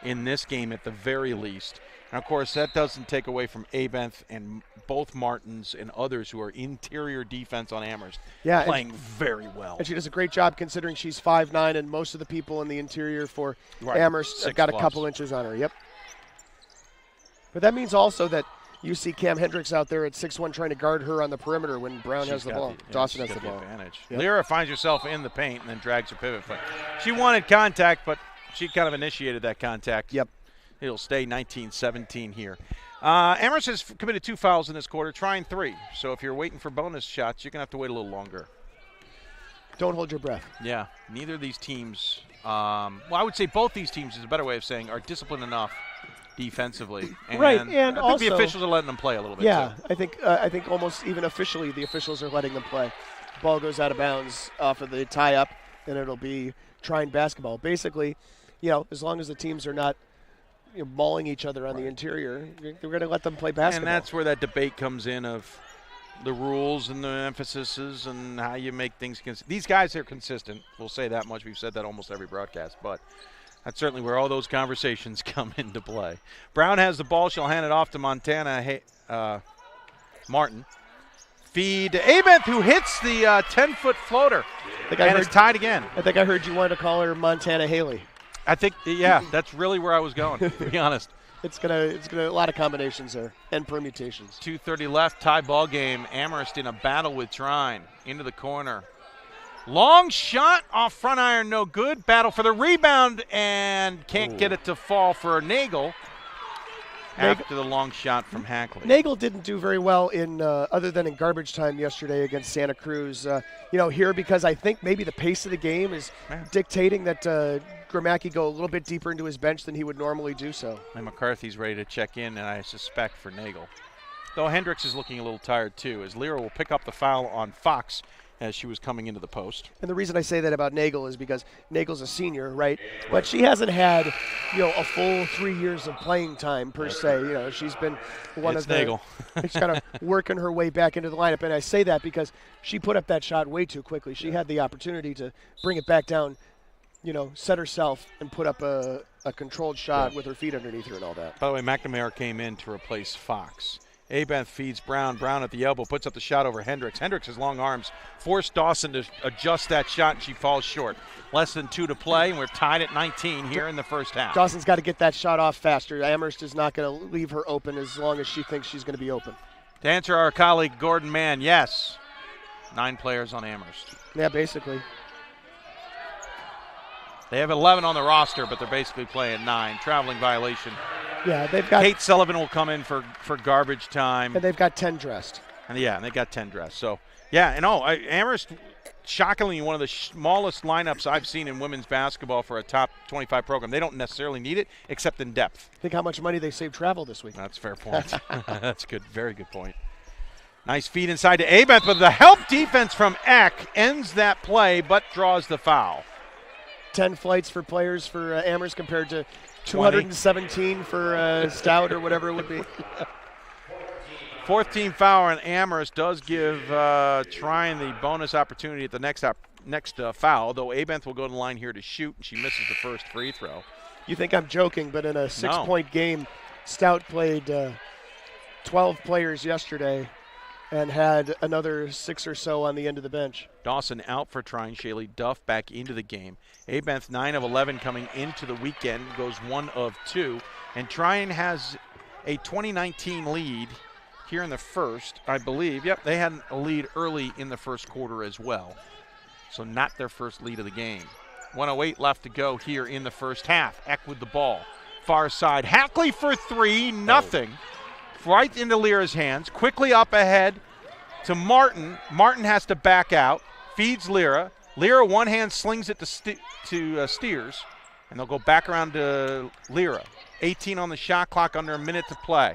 Speaker 1: in this game at the very least. And, of course, that doesn't take away from Abenth and both Martins and others who are interior defense on Amherst playing very well.
Speaker 2: And she does a great job considering she's 5'9", and most of the people in the interior for Amherst have got a couple inches on her. Yep. But that means also that you see Cam Hendricks out there at 6'1" trying to guard her on the perimeter when Brown has the ball. Dawson has the ball.
Speaker 1: Advantage.
Speaker 2: Yep.
Speaker 1: Lyra finds herself in the paint and then drags her pivot foot. She wanted contact, but she kind of initiated that contact.
Speaker 2: Yep.
Speaker 1: It'll stay 19-17 here. Amherst has committed 2 fouls in this quarter, trying 3. So if you're waiting for bonus shots, you're going to have to wait a little longer.
Speaker 2: Don't hold your breath.
Speaker 1: Yeah, neither of these teams, well, I would say both these teams is a better way of saying are disciplined enough defensively. And
Speaker 2: right, and
Speaker 1: I think
Speaker 2: also
Speaker 1: the officials are letting them play a little bit.
Speaker 2: Yeah,
Speaker 1: too.
Speaker 2: I think almost even officially the officials are letting them play. Ball goes out of bounds off of the tie-up, and it'll be Trine basketball. Basically, as long as the teams are not mauling each other on the interior, they're going to let them play basketball.
Speaker 1: And that's where that debate comes in of the rules and the emphases and how you make things consistent. These guys are consistent. We'll say that much. We've said that almost every broadcast, but that's certainly where all those conversations come into play. Brown has the ball. She'll hand it off to Montana Martin. Feed to Abenth, who hits the 10-foot floater, and it's tied again.
Speaker 2: I think I heard you wanted to call her Montana Haley.
Speaker 1: I think, yeah, that's really where I was going, to be honest.
Speaker 2: It's gonna a lot of combinations there and permutations.
Speaker 1: 2:30 left, tie ball game. Amherst in a battle with Trine. Into the corner. Long shot off front iron, no good. Battle for the rebound and can't get it to fall for Nagel after the long shot from Hackley.
Speaker 2: Nagel didn't do very well in other than in garbage time yesterday against Santa Cruz. Here because I think maybe the pace of the game is dictating that Gramacki go a little bit deeper into his bench than he would normally do so.
Speaker 1: And McCarthy's ready to check in, and I suspect for Nagel. Though Hendricks is looking a little tired too, as Lyra will pick up the foul on Fox as she was coming into the post.
Speaker 2: And the reason I say that about Nagel is because Nagel's a senior, right? But she hasn't had, a full 3 years of playing time per se. She's been one of the
Speaker 1: Nagel.
Speaker 2: She's kind of working her way back into the lineup. And I say that because she put up that shot way too quickly. She had the opportunity to bring it back down, set herself and put up a controlled shot with her feet underneath her and all that.
Speaker 1: By the way, McNamara came in to replace Fox. Abenth feeds Brown. Brown at the elbow, puts up the shot over Hendricks. Hendricks' long arms forced Dawson to adjust that shot, and she falls short. Less than 2 to play, and we're tied at 19 here in the first half.
Speaker 2: Dawson's got to get that shot off faster. Amherst is not going to leave her open as long as she thinks she's going to be open.
Speaker 1: To answer our colleague Gordon Mann, yes, 9 players on Amherst.
Speaker 2: Yeah, basically.
Speaker 1: They have 11 on the roster, but they're basically playing 9. Traveling violation.
Speaker 2: Yeah, they've got
Speaker 1: Kate Sullivan will come in for garbage time.
Speaker 2: And they've got 10 dressed.
Speaker 1: And they've got 10 dressed. So, Amherst, shockingly, one of the smallest lineups I've seen in women's basketball for a top 25 program. They don't necessarily need it, except in depth.
Speaker 2: Think how much money they saved travel this week.
Speaker 1: That's a fair point. That's good. Very good point. Nice feed inside to Abenth, but the help defense from Eck ends that play, but draws the foul.
Speaker 2: 10 flights for players for Amherst compared to 217 for Stout or whatever it would be.
Speaker 1: 4th team foul on Amherst does give Trine the bonus opportunity at the next foul, though Abenth will go to the line here to shoot, and she misses the first free throw.
Speaker 2: You think I'm joking, but in a 6-point game, Stout played 12 players yesterday and had another 6 or so on the end of the bench.
Speaker 1: Dawson out for Trine. Shaylee Duff back into the game. Abenth 9 of 11 coming into the weekend, goes 1 of 2. And Trine has a 2019 lead here in the first, I believe. Yep, they had a lead early in the first quarter as well. So not their first lead of the game. 1:08 left to go here in the first half. Eck with the ball. Far side. Hackley for 3, nothing. Right into Lyra's hands. Quickly up ahead to Martin. Martin has to back out. Feeds Lyra. Lyra one hand slings it to Steers. And they'll go back around to Lyra. 18 on the shot clock, under a minute to play.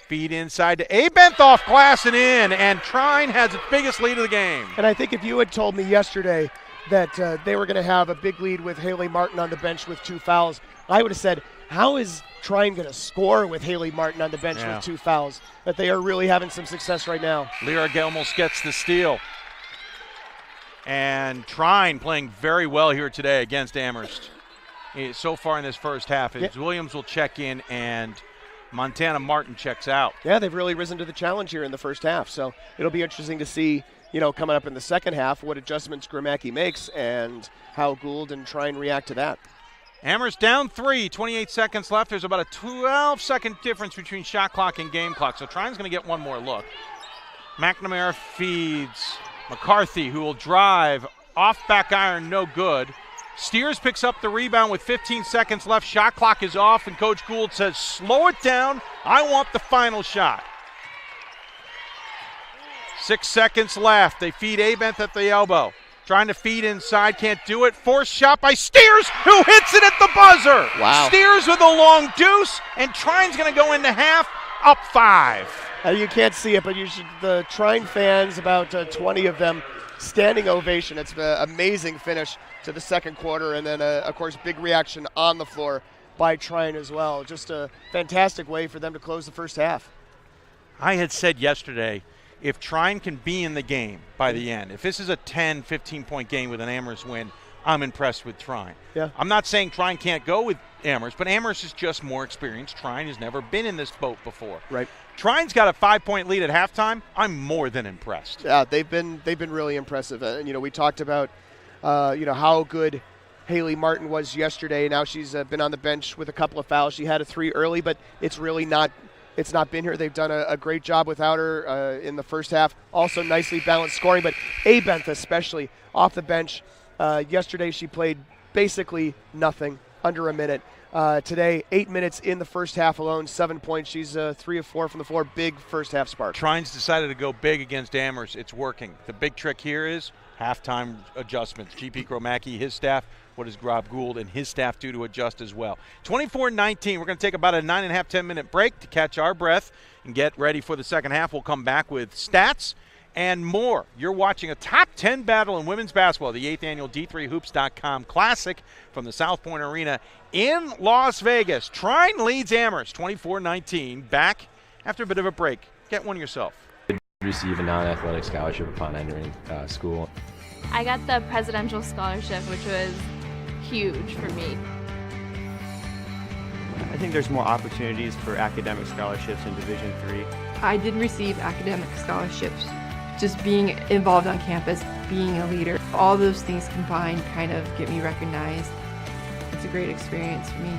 Speaker 1: Feed inside to Abenth, off glass and in. And Trine has its biggest lead of the game.
Speaker 2: And I think if you had told me yesterday that they were going to have a big lead with Haley Martin on the bench with 2 fouls, I would have said, how is Trine going to score with Haley Martin on the bench with 2 fouls? But they are really having some success right now.
Speaker 1: Lyra Gelmos gets the steal. And Trine playing very well here today against Amherst. So far in this first half, Williams will check in and Montana Martin checks out.
Speaker 2: Yeah, they've really risen to the challenge here in the first half. So it'll be interesting to see, coming up in the second half, what adjustments Gromacki makes and how Gould and Trine react to that.
Speaker 1: Amherst down 3, 28 seconds left. There's about a 12-second difference between shot clock and game clock. So Trine's going to get one more look. McNamara feeds McCarthy, who will drive off back iron, no good. Steers picks up the rebound with 15 seconds left. Shot clock is off, and Coach Gould says, slow it down. I want the final shot. 6 seconds left. They feed Abenth at the elbow. Trying to feed inside, can't do it. Forced shot by Steers, who hits it at the buzzer.
Speaker 2: Wow.
Speaker 1: Steers with a long deuce, and Trine's going to go into half, up 5.
Speaker 2: You can't see it, but the Trine fans, about 20 of them, standing ovation. It's an amazing finish to the second quarter, and then, of course, big reaction on the floor by Trine as well. Just a fantastic way for them to close the first half.
Speaker 1: I had said yesterday, if Trine can be in the game by the end, if this is a 10, 15-point game with an Amherst win, I'm impressed with Trine.
Speaker 2: Yeah.
Speaker 1: I'm not saying Trine can't go with Amherst, but Amherst is just more experienced. Trine has never been in this boat before.
Speaker 2: Right.
Speaker 1: Trine's got a 5-point lead at halftime. I'm more than impressed.
Speaker 2: Yeah, they've been really impressive. And we talked about how good Haley Martin was yesterday. Now she's been on the bench with a couple of fouls. She had a 3 early, but it's really not. It's not been here. They've done a great job without her in the first half. Also nicely balanced scoring, but Abenth especially off the bench. Yesterday she played basically nothing, under a minute. Today, 8 minutes in the first half alone, 7 points. She's 3 of 4 from the floor. Big first half spark.
Speaker 1: Trine's decided to go big against Amherst. It's working. The big trick here is halftime adjustments. GP Gromacki, his staff, what does Rob Gould and his staff do to adjust as well? 24-19. We're going to take about a 9.5, 10-minute break to catch our breath and get ready for the second half. We'll come back with stats and more. You're watching a top 10 battle in women's basketball, the 8th annual D3Hoops.com Classic from the South Point Arena in Las Vegas. Trine leads Amherst 24-19. Back after a bit of a break. Get one yourself.
Speaker 3: Receive a non-athletic scholarship upon entering school.
Speaker 4: I got the presidential scholarship, which was huge for me.
Speaker 5: I think there's more opportunities for academic scholarships in Division III.
Speaker 6: I did receive academic scholarships. Just being involved on campus, being a leader, all those things combined kind of get me recognized. It's a great experience for me.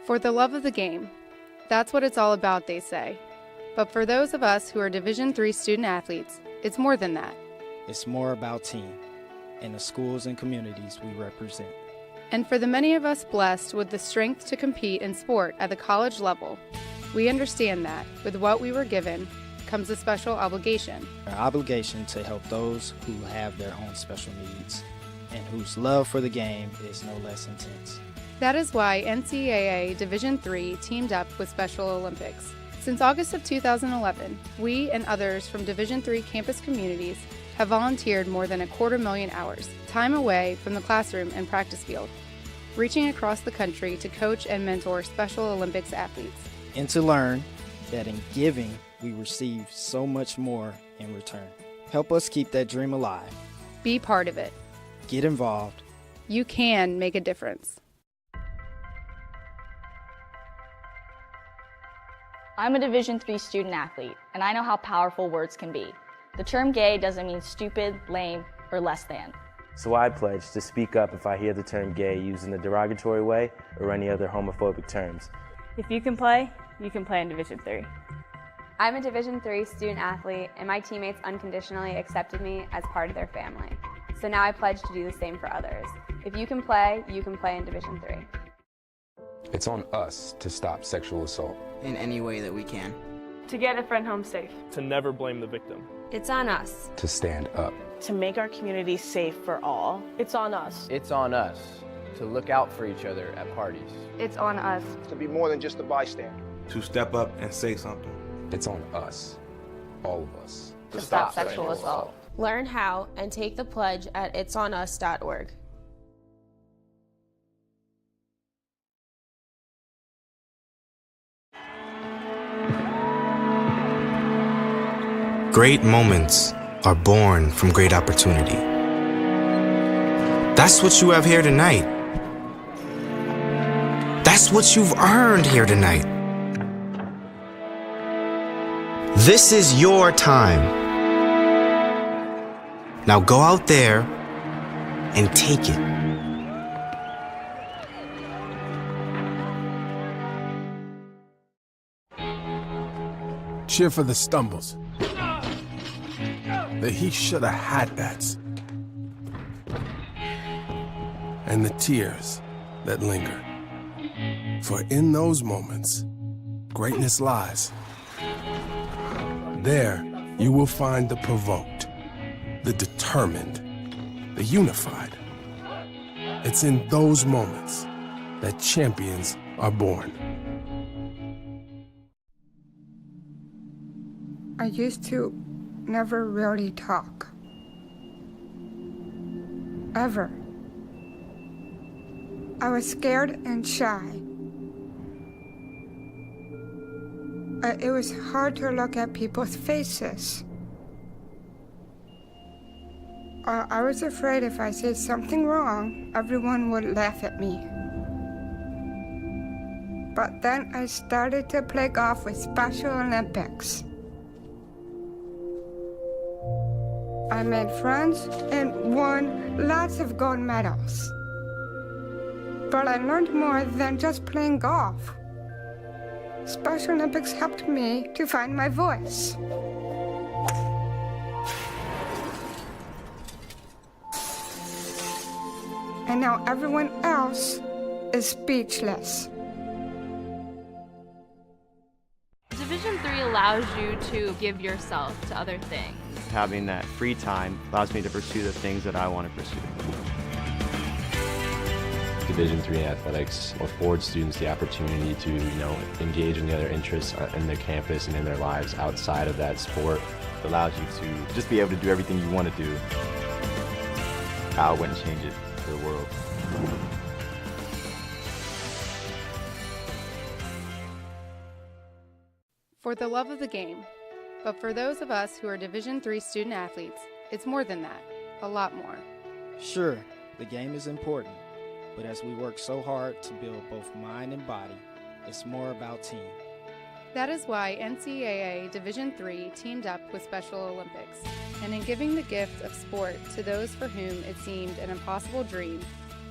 Speaker 8: For the love of the game. That's what it's all about, they say. But for those of us who are Division III student athletes, it's more than that.
Speaker 9: It's more about team and the schools and communities we represent.
Speaker 8: And for the many of us blessed with the strength to compete in sport at the college level, we understand that with what we were given comes a special obligation.
Speaker 9: Our obligation to help those who have their own special needs and whose love for the game is no less intense.
Speaker 8: That is why NCAA Division III teamed up with Special Olympics. Since August of 2011, we and others from Division III campus communities have volunteered more than 250,000 hours, time away from the classroom and practice field, reaching across the country to coach and mentor Special Olympics athletes.
Speaker 9: And to learn that in giving, we receive so much more in return. Help us keep that dream alive.
Speaker 8: Be part of it.
Speaker 9: Get involved.
Speaker 8: You can make a difference.
Speaker 10: I'm a Division III student athlete, and I know how powerful words can be. The term gay doesn't mean stupid, lame, or less than.
Speaker 11: So I pledge to speak up if I hear the term gay used in a derogatory way or any other homophobic terms.
Speaker 12: If you can play in Division III.
Speaker 13: I'm a Division III student athlete, and my teammates unconditionally accepted me as part of their family. So now I pledge to do the same for others. If you can play in Division III.
Speaker 14: It's on us to stop sexual assault.
Speaker 15: In any way that we can.
Speaker 12: To get a friend home safe.
Speaker 16: To never blame the victim.
Speaker 17: It's on us.
Speaker 14: To stand up.
Speaker 18: To make our community safe for all.
Speaker 19: It's on us.
Speaker 20: It's on us to look out for each other at parties.
Speaker 8: It's on us.
Speaker 21: To be more than just a bystander.
Speaker 22: To step up and say something.
Speaker 14: It's on us, all of us.
Speaker 10: To stop sexual assault.
Speaker 15: Learn how and take the pledge at itsonus.org.
Speaker 16: Great moments are born from great opportunity. That's what you have here tonight. That's what you've earned here tonight. This is your time. Now go out there and take it.
Speaker 17: Cheer for the stumbles. The he shoulda had that's. And the tears that linger. For in those moments, greatness lies. There, you will find the provoked, the determined, the unified. It's in those moments that champions are born.
Speaker 19: I used to never really talk. Ever. I was scared and shy. It was hard to look at people's faces. I was afraid if I said something wrong, everyone would laugh at me. But then I started to play golf with Special Olympics. I made friends and won lots of gold medals. But I learned more than just playing golf. Special Olympics helped me to find my voice. And now everyone else is speechless.
Speaker 4: Division III allows you to give yourself to other things.
Speaker 5: Having that free time allows me to pursue the things that I want to pursue.
Speaker 3: Division III athletics affords students the opportunity to, engage in the other interests in their campus and in their lives outside of that sport.
Speaker 22: It allows you to just be able to do everything you want to do. I wouldn't change it for the world.
Speaker 8: For the love of the game. But for those of us who are Division III student athletes, it's more than that, a lot more.
Speaker 9: Sure, the game is important, but as we work so hard to build both mind and body, it's more about team.
Speaker 8: That is why NCAA Division III teamed up with Special Olympics, and in giving the gift of sport to those for whom it seemed an impossible dream,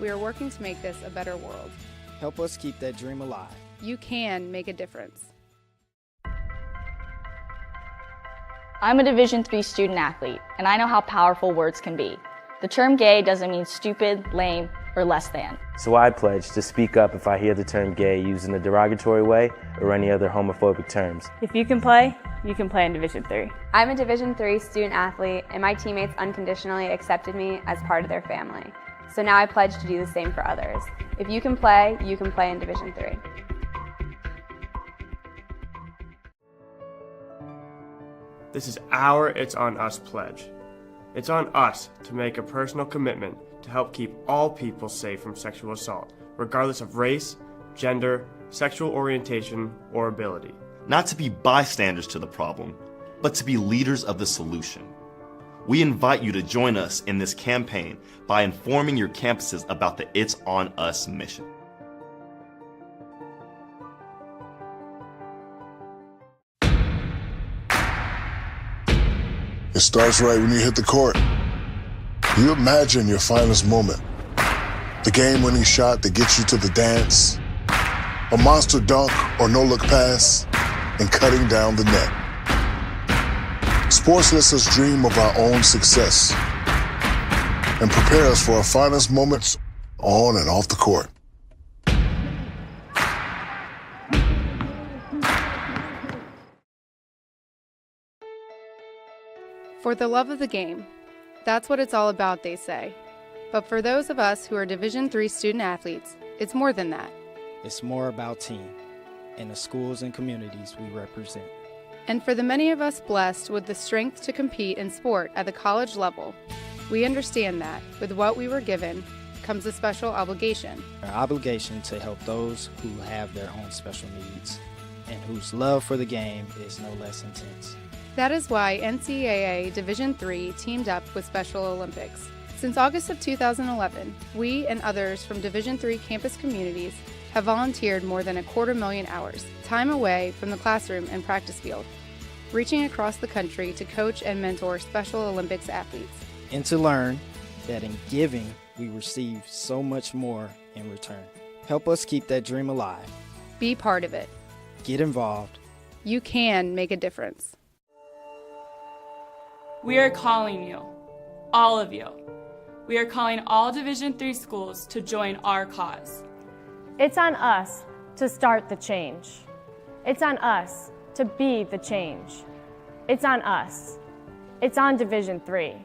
Speaker 8: we are working to make this a better world.
Speaker 9: Help us keep that dream alive.
Speaker 8: You can make a difference.
Speaker 10: I'm a Division III student athlete, and I know how powerful words can be. The term gay doesn't mean stupid, lame, or less than.
Speaker 11: So I pledge to speak up if I hear the term gay used in a derogatory way or any other homophobic terms.
Speaker 12: If you can play in Division III.
Speaker 13: I'm a Division III student athlete, and my teammates unconditionally accepted me as part of their family. So now I pledge to do the same for others. If you can play in Division III.
Speaker 23: This is our It's On Us pledge. It's on us to make a personal commitment to help keep all people safe from sexual assault, regardless of race, gender, sexual orientation, or ability.
Speaker 24: Not to be bystanders to the problem, but to be leaders of the solution. We invite you to join us in this campaign by informing your campuses about the It's On Us mission.
Speaker 25: It starts right when you hit the court. You imagine your finest moment. The game-winning shot that gets you to the dance. A monster dunk or no-look pass. And cutting down the net. Sports lets us dream of our own success. And prepare us for our finest moments on and off the court.
Speaker 8: For the love of the game. That's what it's all about, they say. But for those of us who are Division III student athletes, it's more than that.
Speaker 9: It's more about team and the schools and communities we represent.
Speaker 8: And for the many of us blessed with the strength to compete in sport at the college level, we understand that with what we were given comes a special obligation.
Speaker 9: Our obligation to help those who have their own special needs and whose love for the game is no less intense.
Speaker 8: That is why NCAA Division III teamed up with Special Olympics. Since August of 2011, we and others from Division III campus communities have volunteered more than 250,000 hours, time away from the classroom and practice field, reaching across the country to coach and mentor Special Olympics athletes.
Speaker 9: And to learn that in giving, we receive so much more in return. Help us keep that dream alive.
Speaker 8: Be part of it.
Speaker 9: Get involved.
Speaker 8: You can make a difference.
Speaker 1: We are calling you, all of you. We are calling all Division III schools to join our cause.
Speaker 12: It's on us to start the change. It's on us to be the change. It's on us. It's on Division III.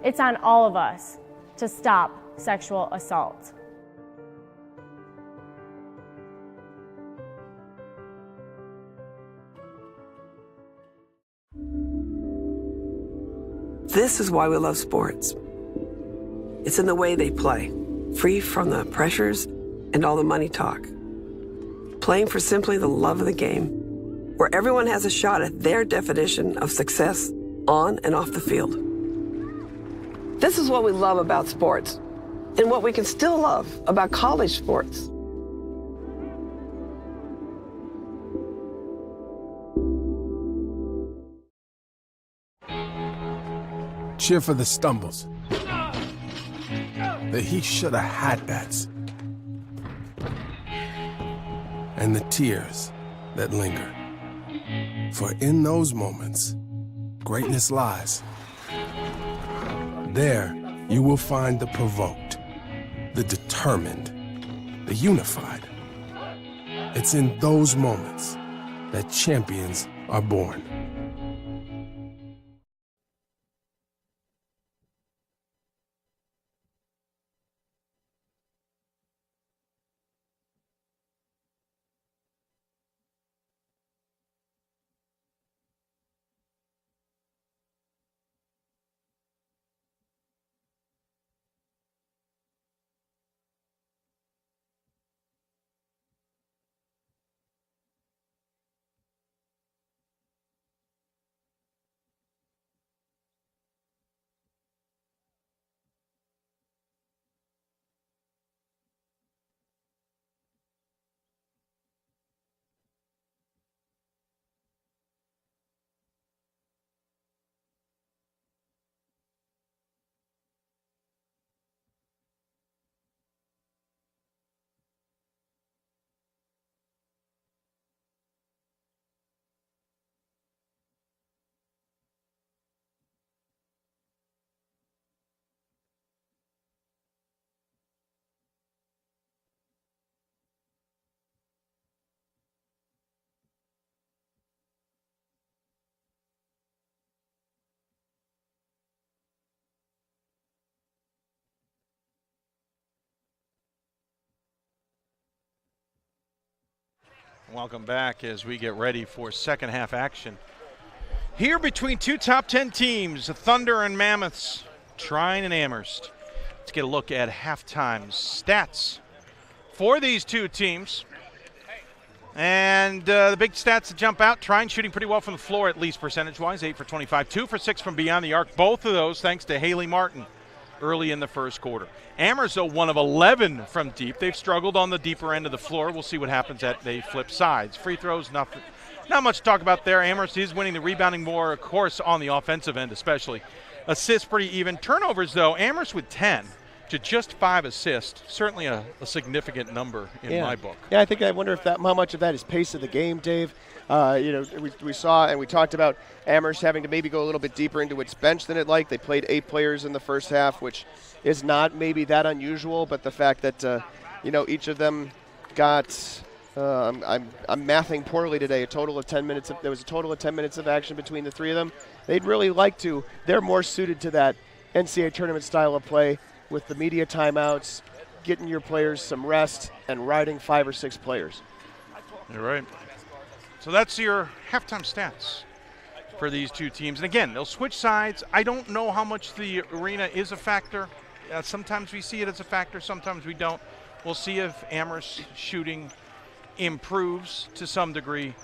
Speaker 12: It's on all of us to stop sexual assault.
Speaker 2: This is why we love sports. It's in the way they play, free from the pressures and all the money talk. Playing for simply the love of the game, where everyone has a shot at their definition of success on and off the field. This is what we love about sports, and what we can still love about college sports.
Speaker 17: Cheer for the stumbles, the he shoulda had bats, and the tears that linger. For in those moments, greatness lies. There, you will find the provoked, the determined, the unified. It's in those moments that champions are born.
Speaker 6: Welcome back as we get ready for second half action. Here between two top 10 teams, the Thunder and Mammoths, Trine and Amherst. Let's get a look at halftime stats for these two teams. And the big stats that jump out, Trine shooting pretty well from the floor, at least percentage-wise, 8 for 25, 2 for 6 from beyond the arc. Both of those thanks to Haley Martin early in the first quarter. Amherst, though, 1 of 11 from deep. They've struggled on the deeper end of the floor. We'll see what happens as they flip sides. Free throws, not much to talk about there. Amherst is winning the rebounding more, of course, on the offensive end especially. Assists pretty even. Turnovers, though, Amherst with 10 to just 5 assists. Certainly a significant number in my book.
Speaker 7: Yeah, I think I wonder if how much of that is pace of the game, Dave. We saw and we talked about Amherst having to maybe go a little bit deeper into its bench than it liked. They played 8 players in the first half, which is not maybe that unusual, but the fact that each of them got I'm mathing poorly today. There was a total of 10 minutes of action between the three of them. They'd really like to. They're more suited to that NCAA tournament style of play with the media timeouts, getting your players some rest, and riding 5 or 6 players.
Speaker 6: You're right. So that's your halftime stats for these two teams. And again, they'll switch sides. I don't know how much the arena is a factor. Sometimes we see it as a factor, sometimes we don't. We'll see if Amherst shooting improves to some degree.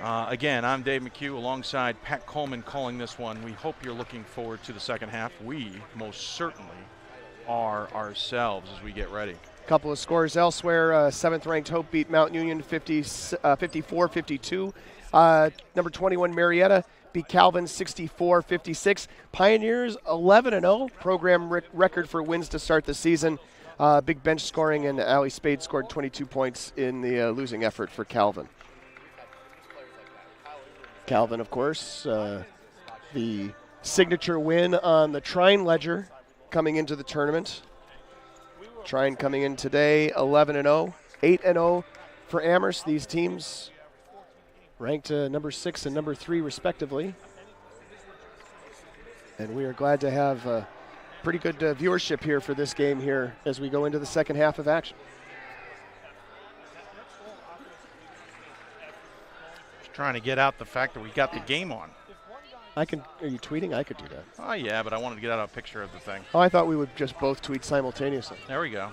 Speaker 6: Again, I'm Dave McHugh alongside Pat Coleman calling this one. We hope you're looking forward to the second half. We most certainly are ourselves as we get ready.
Speaker 7: Couple of scores elsewhere. 7th-ranked Hope beat Mount Union 54-52. Number 21 Marietta beat Calvin 64-56. Pioneers 11-0. Program record for wins to start the season. Big bench scoring, and Allie Spade scored 22 points in the losing effort for Calvin. Calvin, of course, the signature win on the Trine ledger coming into the tournament. Trine coming in today 11-0, 8-0 for Amherst. These teams ranked number 6 and number 3 respectively. And we are glad to have pretty good viewership here for this game here as we go into the second half of action.
Speaker 6: Just trying to get out the fact that we got the game on.
Speaker 7: Are you tweeting? I could do that.
Speaker 6: Oh, yeah, but I wanted to get out a picture of the thing.
Speaker 7: Oh, I thought we would just both tweet simultaneously.
Speaker 6: There we go.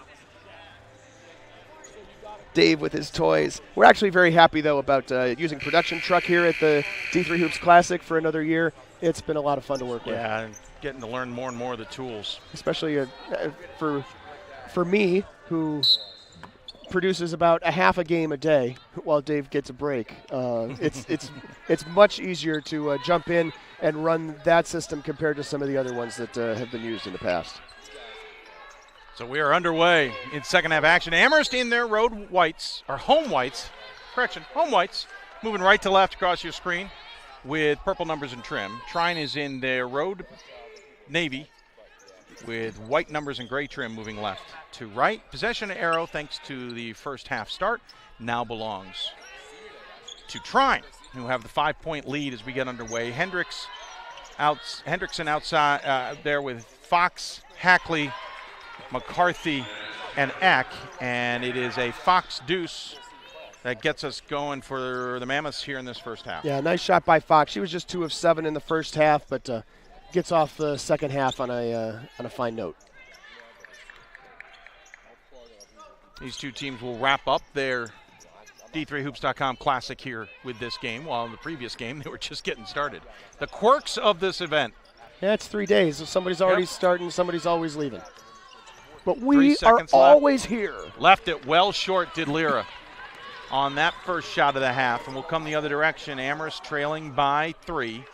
Speaker 7: Dave with his toys. We're actually very happy, though, about using production truck here at the D3 Hoops Classic for another year. It's been a lot of fun to work with.
Speaker 6: Yeah, and getting to learn more and more of the tools.
Speaker 7: Especially for me, who produces about a half a game a day while Dave gets a break. It's much easier to jump in and run that system compared to some of the other ones that have been used in the past.
Speaker 6: So we are underway in second half action. Amherst in their home whites, moving right to left across your screen with purple numbers and trim. Trine is in their road navy with white numbers and gray trim, moving left to right. Possession arrow, thanks to the first half start, now belongs to Trine, who have the 5-point lead as we get underway. Hendrickson outside there with Fox, Hackley, McCarthy, and Eck, and it is a Fox deuce that gets us going for the Mammoths here in this first half.
Speaker 7: Yeah, nice shot by Fox. She was just 2 of 7 in the first half, but gets off the second half on a fine note.
Speaker 6: These two teams will wrap up their D3Hoops.com Classic here with this game, while in the previous game they were just getting started. The quirks of this event.
Speaker 7: Yeah, it's 3 days. So somebody's already starting, somebody's always leaving. But we are
Speaker 6: left.
Speaker 7: always here.
Speaker 6: Left it well short, did Lyra, on that first shot of the half, and we'll come the other direction. Amherst trailing by 3.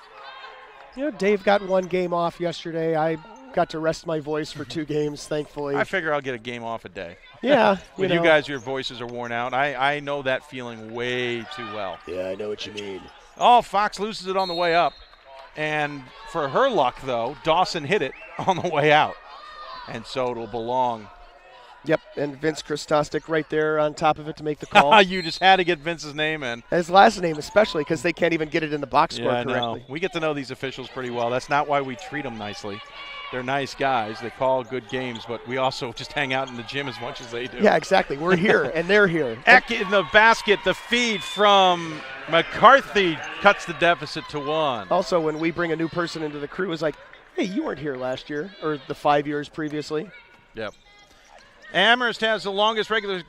Speaker 7: You know, Dave got 1 game off yesterday. I got to rest my voice for 2 games, thankfully.
Speaker 6: I figure I'll get a game off a day.
Speaker 7: Yeah.
Speaker 6: With you guys, your voices are worn out. I know that feeling way too well.
Speaker 7: Yeah, I know what you mean.
Speaker 6: Oh, Fox loses it on the way up. And for her luck, though, Dawson hit it on the way out. And so it'll belong.
Speaker 7: Yep, and Vince Christostic right there on top of it to make the call.
Speaker 6: You just had to get Vince's name in.
Speaker 7: His last name especially, because they can't even get it in the box score correctly.
Speaker 6: No. We get to know these officials pretty well. That's not why we treat them nicely. They're nice guys. They call good games, but we also just hang out in the gym as much as they do.
Speaker 7: Yeah, exactly. We're here, and they're here.
Speaker 6: Eck in the basket. The feed from McCarthy cuts the deficit to 1.
Speaker 7: Also, when we bring a new person into the crew, it's like, hey, you weren't here last year, or the 5 years previously.
Speaker 6: Yep. Amherst has the longest regular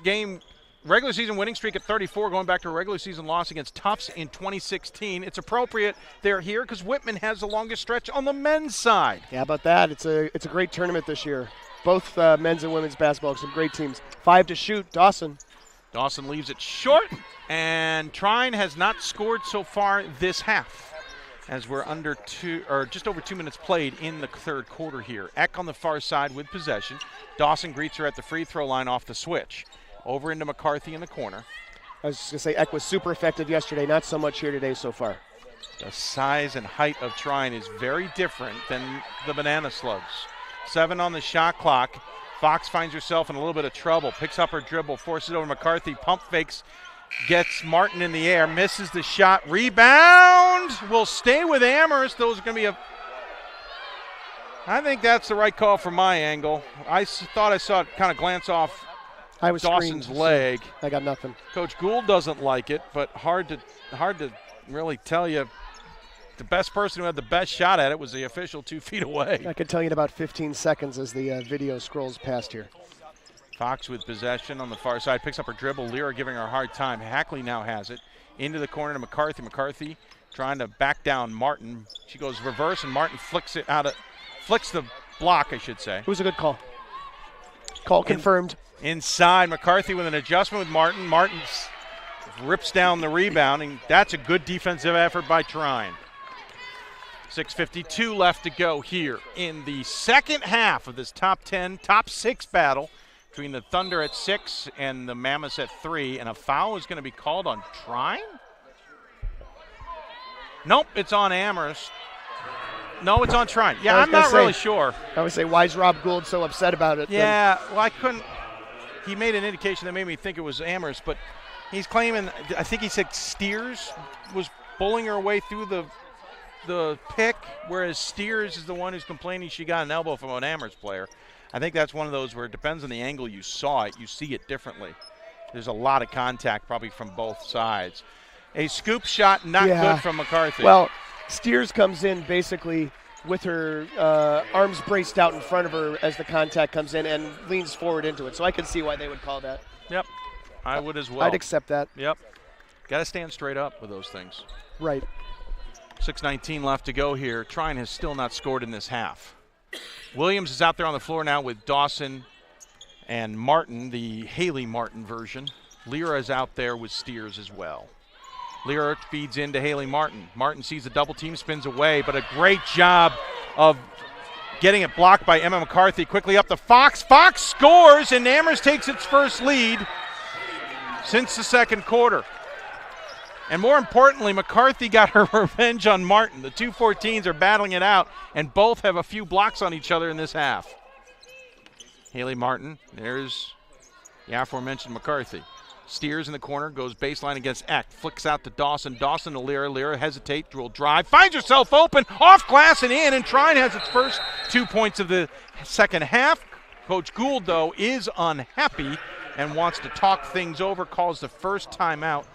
Speaker 6: season winning streak at 34, going back to a regular season loss against Tufts in 2016. It's appropriate they're here because Whitman has the longest stretch on the men's side.
Speaker 7: Yeah, about that. It's a great tournament this year. Both men's and women's basketball, some great teams. 5 to shoot, Dawson.
Speaker 6: Dawson leaves it short, and Trine has not scored so far this half, as we're just over 2 minutes played in the third quarter here. Eck on the far side with possession. Dawson greets her at the free throw line off the switch. Over into McCarthy in the corner.
Speaker 7: I was just going to say, Eck was super effective yesterday, not so much here today so far.
Speaker 6: The size and height of Trine is very different than the Banana Slugs. 7 on the shot clock. Fox finds herself in a little bit of trouble, picks up her dribble, forces it over McCarthy, pump fakes, gets Martin in the air, misses the shot, rebound, will stay with Amherst. Those are going to be I think that's the right call from my angle. I thought I saw it kind of glance off Dawson's
Speaker 7: screened,
Speaker 6: leg.
Speaker 7: So I got nothing.
Speaker 6: Coach Gould doesn't like it, but hard to really tell you. The best person who had the best shot at it was the official 2 feet away.
Speaker 7: I could tell you in about 15 seconds as the video scrolls past here.
Speaker 6: Fox with possession on the far side, picks up her dribble. Lyra giving her a hard time. Hackley now has it. Into the corner to McCarthy. McCarthy trying to back down Martin. She goes reverse, and Martin flicks the block, I should say.
Speaker 7: It was a good call. Call confirmed.
Speaker 6: Inside, McCarthy with an adjustment with Martin. Martin rips down the rebound, and that's a good defensive effort by Trine. 6:52 left to go here in the second half of this top 6 battle between the Thunder at 6 and the Mammoths at 3, and a foul is going to be called on Trine? Nope, it's on Amherst. No, it's on Trine. Yeah, I'm not really sure.
Speaker 7: I would say, why is Rob Gould so upset about it?
Speaker 6: Yeah, well, I couldn't. He made an indication that made me think it was Amherst, but he's claiming, I think he said Steers was bullying her way through the pick, whereas Steers is the one who's complaining she got an elbow from an Amherst player. I think that's one of those where it depends on the angle you saw it. You see it differently. There's a lot of contact probably from both sides. A scoop shot, not good from McCarthy.
Speaker 7: Well, Steers comes in basically with her arms braced out in front of her as the contact comes in and leans forward into it. So I can see why they would call that.
Speaker 6: Yep, I would as well.
Speaker 7: I'd accept that.
Speaker 6: Yep. Got to stand straight up with those things.
Speaker 7: Right.
Speaker 6: 6:19 left to go here. Trine has still not scored in this half. Williams is out there on the floor now with Dawson and Martin, the Haley Martin version. Lyra is out there with Steers as well. Lyra feeds into Haley Martin. Martin sees the double team, spins away, but a great job of getting it blocked by Emma McCarthy. Quickly up to Fox. Fox scores, and Amherst takes its first lead since the second quarter. And more importantly, McCarthy got her revenge on Martin. The 2-14s are battling it out, and both have a few blocks on each other in this half. Haley Martin, there's the aforementioned McCarthy. Steers in the corner, goes baseline against Eck, flicks out to Dawson. Dawson to Lyra. Lyra hesitate, drill drive, finds herself open, off glass and in, and Trine has its first 2 points of the second half. Coach Gould, though, is unhappy and wants to talk things over, calls the first timeout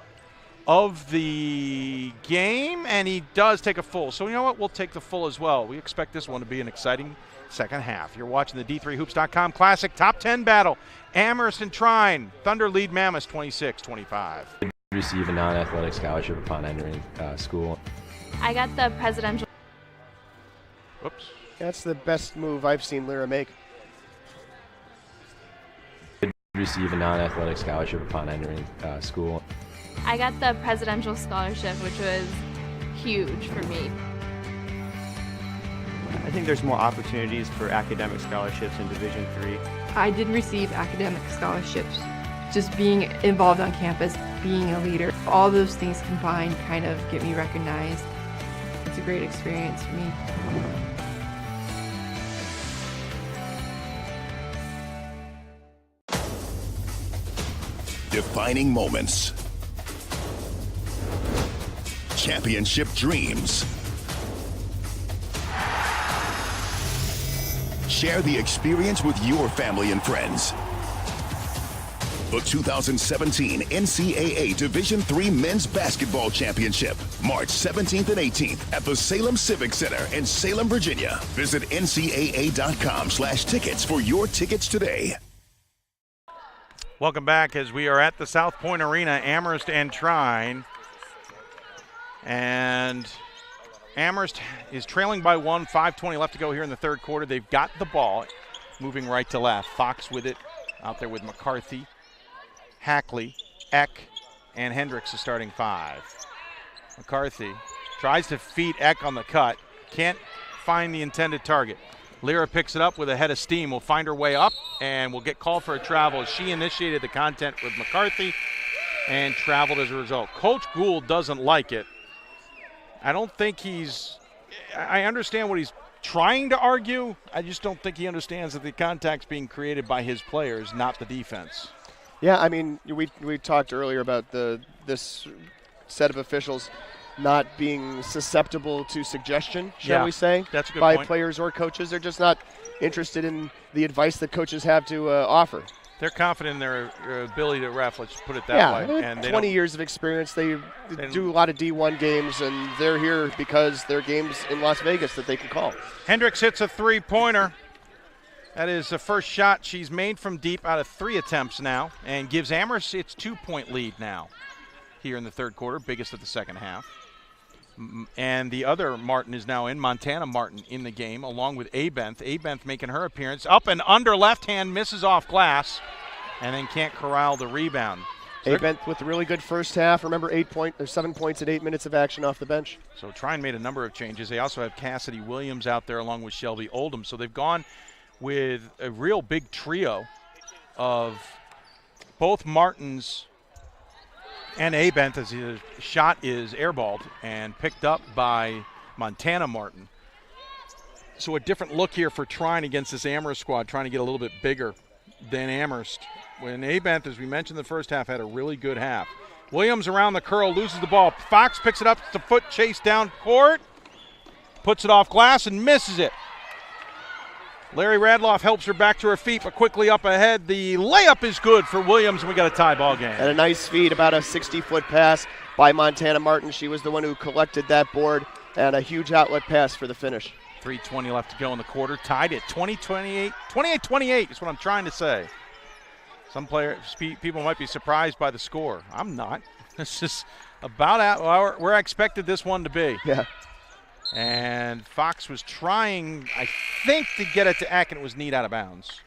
Speaker 6: of the game, and he does take a full. So you know what? We'll take the full as well. We expect this one to be an exciting second half. You're watching the D3Hoops.com Classic Top 10 Battle. Amherst and Trine. Thunder lead Mammoths 26-25.
Speaker 3: Receive a non-athletic scholarship upon entering school.
Speaker 4: I got the presidential.
Speaker 6: Whoops.
Speaker 7: That's the best move I've seen Lyra make.
Speaker 3: Receive a non-athletic scholarship upon entering school.
Speaker 4: I got the presidential scholarship, which was huge for me.
Speaker 5: I think there's more opportunities for academic scholarships in Division III.
Speaker 14: I did receive academic scholarships. Just being involved on campus, being a leader, all those things combined kind of get me recognized. It's a great experience for me.
Speaker 15: Defining moments. Championship dreams. Share the experience with your family and friends. The 2017 NCAA Division III Men's Basketball Championship, March 17th and 18th at the Salem Civic Center in Salem, Virginia. Visit ncaa.com/tickets for your tickets today.
Speaker 6: Welcome back as we are at the South Point Arena, Amherst and Trine. And Amherst is trailing by 1, 5:20 left to go here in the third quarter. They've got the ball, moving right to left. Fox with it, out there with McCarthy, Hackley, Eck, and Hendricks is starting 5. McCarthy tries to feed Eck on the cut, can't find the intended target. Lyra picks it up with a head of steam, will find her way up, and will get called for a travel as she initiated the contact with McCarthy and traveled as a result. Coach Gould doesn't like it. I don't think I understand what he's trying to argue. I just don't think he understands that the contact's being created by his players, not the defense.
Speaker 7: Yeah, I mean, we talked earlier about this set of officials not being susceptible to suggestion, shall we say,
Speaker 6: that's a good
Speaker 7: by
Speaker 6: point.
Speaker 7: Players or coaches. They're just not interested in the advice that coaches have to offer.
Speaker 6: They're confident in their ability to ref, let's put it that way. And
Speaker 7: 20 years of experience. They do a lot of D1 games, and they're here because they're games in Las Vegas that they can call.
Speaker 6: Hendricks hits a three-pointer. That is the first shot she's made from deep out of 3 attempts now, and gives Amherst its 2-point lead now here in the third quarter, biggest of the second half. And the other Martin is now in, Montana Martin in the game, along with Abenth. Abenth making her appearance. Up and under left hand, misses off glass, and then can't corral the rebound. So
Speaker 7: Abenth with a really good first half. Remember, 7 points at 8 minutes of action off the bench.
Speaker 6: So Trine made a number of changes. They also have Cassidy Williams out there along with Shelby Oldham. So they've gone with a real big trio of both Martins and Abenth, as his shot is airballed and picked up by Montana Martin. So a different look here for Trine against this Amherst squad, trying to get a little bit bigger than Amherst. When Abenth, as we mentioned in the first half, had a really good half. Williams around the curl, loses the ball. Fox picks it up, it's a foot chase down court, puts it off glass and misses it. Larry Radloff helps her back to her feet, but quickly up ahead. The layup is good for Williams, and we got a tie ball game.
Speaker 7: And a nice feed, about a 60-foot pass by Montana Martin. She was the one who collected that board, and a huge outlet pass for the finish.
Speaker 6: 3:20 left to go in the quarter. Tied at 28-28 is what I'm trying to say. Some people might be surprised by the score. I'm not. It's just about where I expected this one to be.
Speaker 7: Yeah.
Speaker 6: And Fox was trying, I think, to get it to Eck, and it was kneed out of bounds.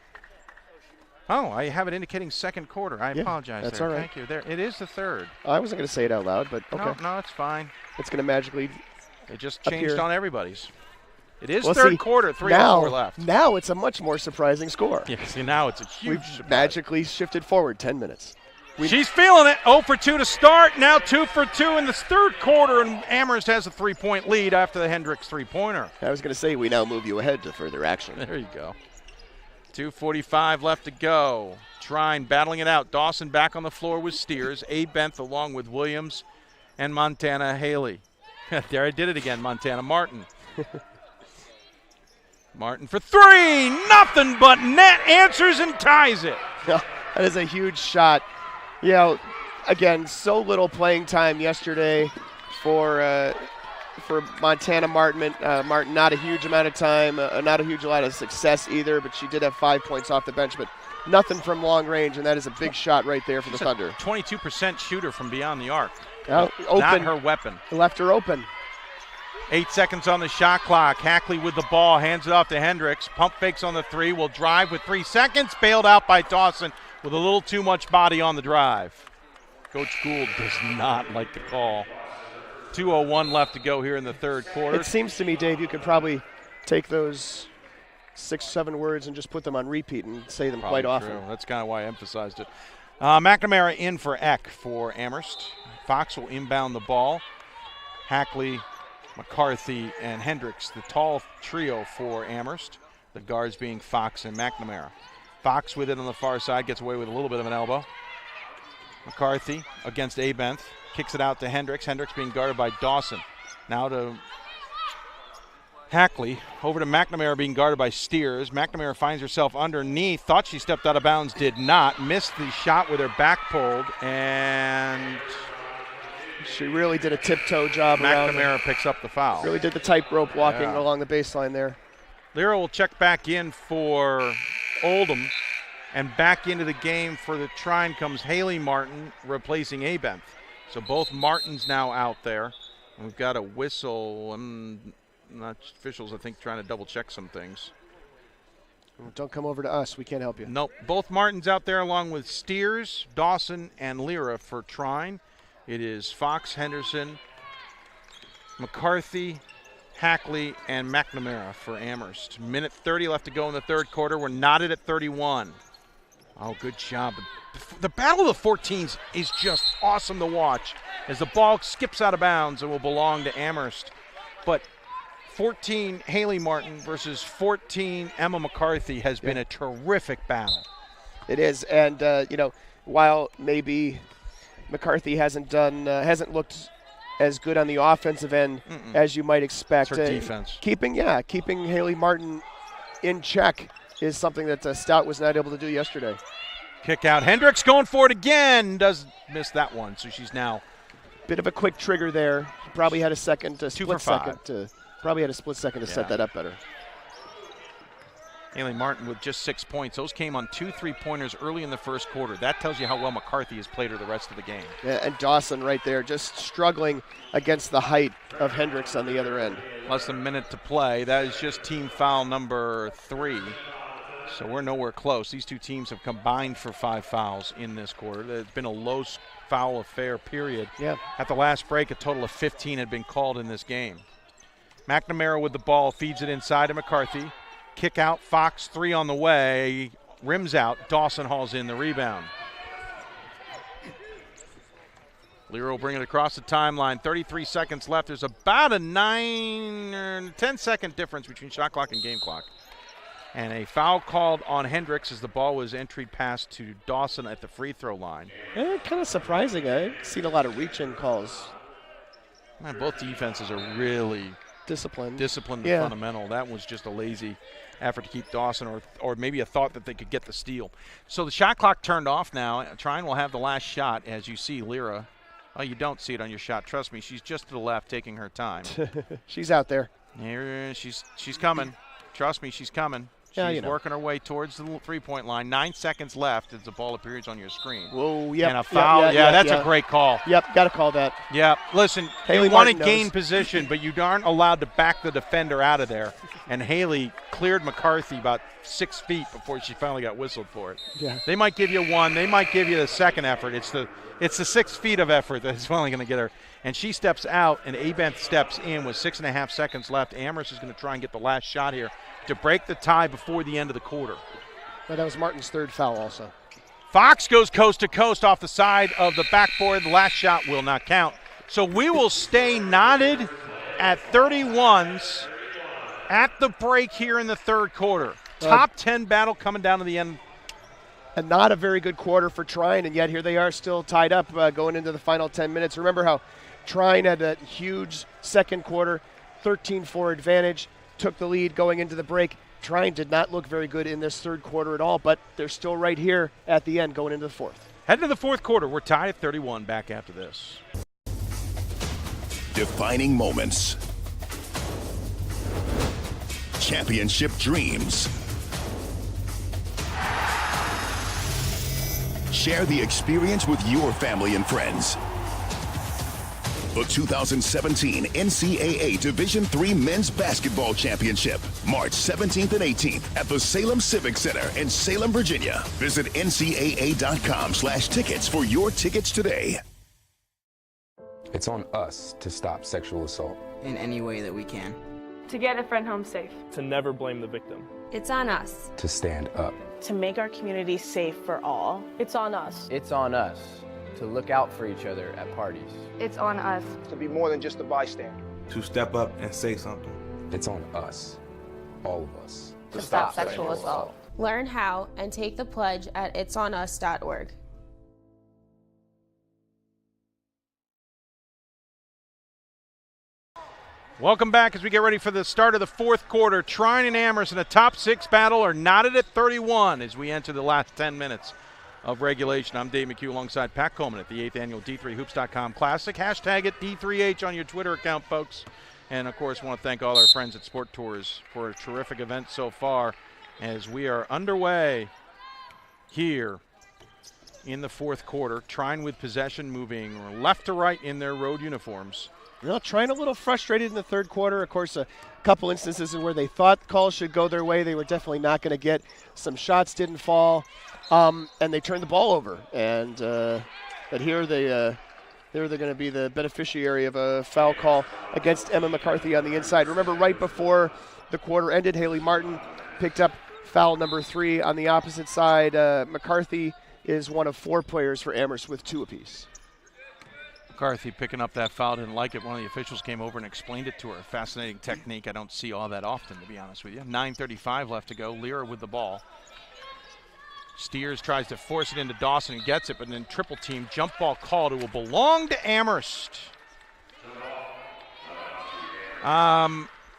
Speaker 6: Oh, I have it indicating second quarter. I apologize.
Speaker 7: That's
Speaker 6: there.
Speaker 7: all right.
Speaker 6: Thank you. There, it is the third.
Speaker 7: I wasn't going to say it out loud, but okay.
Speaker 6: No, it's fine.
Speaker 7: It's going to magically
Speaker 6: It just changed
Speaker 7: appear
Speaker 6: on everybody's. It is
Speaker 7: well,
Speaker 6: third
Speaker 7: see,
Speaker 6: quarter, 3
Speaker 7: now,
Speaker 6: 4 left.
Speaker 7: Now it's a much more surprising score.
Speaker 6: Yeah, see, now it's a huge
Speaker 7: We've magically shifted forward 10 minutes.
Speaker 6: She's feeling it. 0 for 2 to start. Now 2 for 2 in the third quarter, and Amherst has a 3-point lead after the Hendricks three-pointer.
Speaker 7: I was going to say we now move you ahead to further action.
Speaker 6: There you go. 2:45 left to go. Trine battling it out. Dawson back on the floor with Steers. Abenth along with Williams and Montana Haley. There I did it again, Montana Martin. Martin for 3. Nothing but net, answers and ties it.
Speaker 7: That is a huge shot. You know, again, so little playing time yesterday for Montana Martin. Martin, not a huge amount of time, not a huge lot of success either, but she did have 5 points off the bench, but nothing from long range, and that is a big shot right there for the Thunder.
Speaker 6: 22% shooter from beyond the arc.
Speaker 7: Open.
Speaker 6: Not her weapon.
Speaker 7: Left her open.
Speaker 6: 8 seconds on the shot clock. Hackley with the ball, hands it off to Hendricks. Pump fakes on the 3, will drive with 3 seconds. Bailed out by Dawson with a little too much body on the drive. Coach Gould does not like the call. 2:01 left to go here in the third quarter.
Speaker 7: It seems to me, Dave, you could probably take those 6-7 words and just put them on repeat and say them
Speaker 6: Probably
Speaker 7: quite often.
Speaker 6: True. That's kind of why I emphasized it. McNamara in for Eck for Amherst. Fox will inbound the ball. Hackley, McCarthy, and Hendricks, the tall trio for Amherst. The guards being Fox and McNamara. Fox with it on the far side, gets away with a little bit of an elbow. McCarthy against Abenth, kicks it out to Hendricks. Hendricks being guarded by Dawson. Now to Hackley, over to McNamara being guarded by Steers. McNamara finds herself underneath, thought she stepped out of bounds, did not. Missed the shot with her back pulled, and
Speaker 7: she really did a tiptoe job around her.
Speaker 6: McNamara picks up the foul.
Speaker 7: Really did the tightrope walking along the baseline there.
Speaker 6: Lyra will check back in for Oldham, and back into the game for the Trine comes Haley Martin replacing Abenth. So both Martins now out there. And we've got a whistle. Not officials, I think, trying to double check some things.
Speaker 7: Don't come over to us. We can't help you.
Speaker 6: Nope. Both Martins out there along with Steers, Dawson, and Lyra for Trine. It is Fox, Henderson, McCarthy, Hackley, and McNamara for Amherst. Minute 30 left to go in the third quarter. We're knotted at 31. Oh, good job. The Battle of the 14s is just awesome to watch as the ball skips out of bounds and will belong to Amherst. But 14 Haley Martin versus 14 Emma McCarthy has been a terrific battle.
Speaker 7: It is, and while maybe McCarthy hasn't looked as good on the offensive end as you might expect.
Speaker 6: It's her defense.
Speaker 7: Keeping Haley Martin in check is something that Stout was not able to do yesterday.
Speaker 6: Kick out. Hendricks going for it again. Does miss that one, so she's now.
Speaker 7: Bit of a quick trigger there. Probably had a second, a split second to set that up better.
Speaker 6: Haley Martin with just 6 points. Those came on 2 3-pointers early in the first quarter. That tells you how well McCarthy has played her the rest of the game.
Speaker 7: Yeah, and Dawson right there just struggling against the height of Hendricks on the other end.
Speaker 6: Less than a minute to play. That is just team foul number 3. So we're nowhere close. These two teams have combined for 5 fouls in this quarter. There's been a low foul affair period.
Speaker 7: Yeah.
Speaker 6: At the last break, a total of 15 had been called in this game. McNamara with the ball, feeds it inside to McCarthy. Kick out, Fox, 3 on the way. Rims out, Dawson hauls in the rebound. Lear will bring it across the timeline. 33 seconds left. There's about a 9 or 10-second difference between shot clock and game clock. And a foul called on Hendricks as the ball was entry passed to Dawson at the free throw line.
Speaker 7: Kind of surprising. I've seen a lot of reach-in calls.
Speaker 6: Man, both defenses are really
Speaker 7: disciplined
Speaker 6: and fundamental. That was just a lazy effort to keep Dawson, or maybe a thought that they could get the steal. So the shot clock turned off now. Trine will have the last shot as you see Lyra. Oh, you don't see it on your shot. Trust me, she's just to the left taking her time.
Speaker 7: She's out there.
Speaker 6: Here, she's coming. Trust me, she's coming. She's working her way towards the 3-point line. 9 seconds left as the ball appears on your screen.
Speaker 7: Whoa, yep.
Speaker 6: And a foul. That's a great call.
Speaker 7: Yep, got to call that.
Speaker 6: Yeah, listen,
Speaker 7: Haley
Speaker 6: you want to
Speaker 7: Martin
Speaker 6: gain
Speaker 7: knows.
Speaker 6: position, but you aren't allowed to back the defender out of there. And Haley cleared McCarthy about 6 feet before she finally got whistled for it.
Speaker 7: Yeah.
Speaker 6: They might give you one. They might give you the second effort. It's the 6 feet of effort that's finally going to get her. And she steps out, and Abenth steps in with 6.5 seconds left. Amherst is going to try and get the last shot here to break the tie before the end of the quarter.
Speaker 7: Well, that was Martin's 3rd foul also.
Speaker 6: Fox goes coast to coast off the side of the backboard. The last shot will not count. So we will stay knotted at 31s at the break here in the 3rd quarter. Top 10 battle coming down to the end.
Speaker 7: And not a very good quarter for Trine, and yet here they are still tied up going into the final 10 minutes. Remember how Trine had that huge second quarter, 13-4 advantage, took the lead going into the break. Trine did not look very good in this 3rd quarter at all, but they're still right here at the end going into the 4th.
Speaker 6: Heading to the 4th quarter, we're tied at 31 back after this.
Speaker 15: Defining moments. Championship dreams. Share the experience with your family and friends. The 2017 NCAA Division III Men's Basketball Championship, March 17th and 18th at the Salem Civic Center in Salem, Virginia. Visit ncaa.com/tickets for your tickets today.
Speaker 16: It's on us to stop sexual assault.
Speaker 18: In any way that we can.
Speaker 12: To get a friend home safe.
Speaker 19: To never blame the victim.
Speaker 13: It's on us.
Speaker 16: To stand up.
Speaker 20: To make our community safe for all.
Speaker 12: It's on us.
Speaker 21: It's on us to look out for each other at parties.
Speaker 4: It's on us.
Speaker 26: To be more than just a bystander.
Speaker 27: To step up and say something.
Speaker 16: It's on us, all of us.
Speaker 4: To stop sexual assault.
Speaker 13: Learn how and take the pledge at itsonus.org.
Speaker 6: Welcome back as we get ready for the start of the 4th quarter. Trine and Amherst in a top 6 battle are knotted at 31 as we enter the last 10 minutes of regulation. I'm Dave McHugh alongside Pat Coleman at the 8th Annual D3Hoops.com Classic. Hashtag it D3H on your Twitter account, folks. And, of course, want to thank all our friends at Sport Tours for a terrific event so far as we are underway here in the 4th quarter. Trine with possession, moving left to right in their road uniforms.
Speaker 7: Trying a little frustrated in the 3rd quarter. Of course, a couple instances where they thought calls should go their way. They were definitely not going to get. Some shots didn't fall, and they turned the ball over. And but here they're going to be the beneficiary of a foul call against Emma McCarthy on the inside. Remember, right before the quarter ended, Haley Martin picked up foul number 3 on the opposite side. McCarthy is one of 4 players for Amherst with 2 apiece.
Speaker 6: McCarthy picking up that foul, didn't like it. One of the officials came over and explained it to her. Fascinating technique. I don't see all that often, to be honest with you. 9:35 left to go. Lyra with the ball. Steers tries to force it into Dawson and gets it, but then triple team jump ball called. It will belong to Amherst.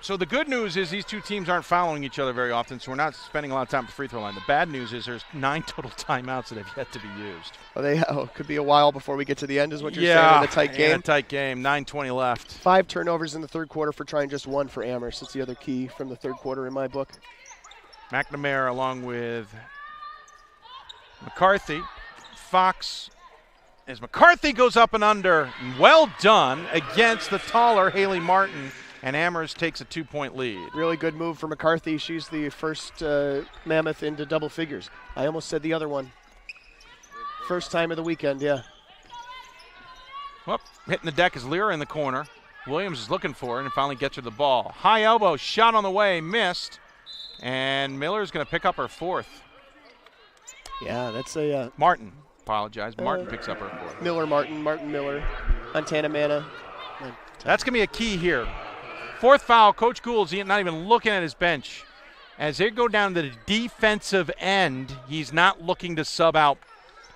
Speaker 6: So the good news is these two teams aren't fouling each other very often, so we're not spending a lot of time at the free throw line. The bad news is there's 9 total timeouts that have yet to be used.
Speaker 7: Could be a while before we get to the end is what you're saying in a tight game?
Speaker 6: Yeah, a tight game. 9:20 left.
Speaker 7: 5 turnovers in the third quarter for Trine, just 1 for Amherst. That's the other key from the third quarter in my book.
Speaker 6: McNamara along with McCarthy. Fox, as McCarthy goes up and under. Well done against the taller Haley Martin. And Amherst takes a 2-point lead.
Speaker 7: Really good move for McCarthy. She's the first Mammoth into double figures. I almost said the other one. First time of the weekend, yeah.
Speaker 6: Well, hitting the deck is Lyra in the corner. Williams is looking for her and finally gets her the ball. High elbow, shot on the way, missed. And Miller's going to pick up her 4th.
Speaker 7: Yeah, that's a...
Speaker 6: Martin, apologize. Martin picks up her 4th.
Speaker 7: Martin Miller on Tanamana.
Speaker 6: That's going to be a key here. 4th foul, Coach Gould's not even looking at his bench. As they go down to the defensive end, he's not looking to sub out.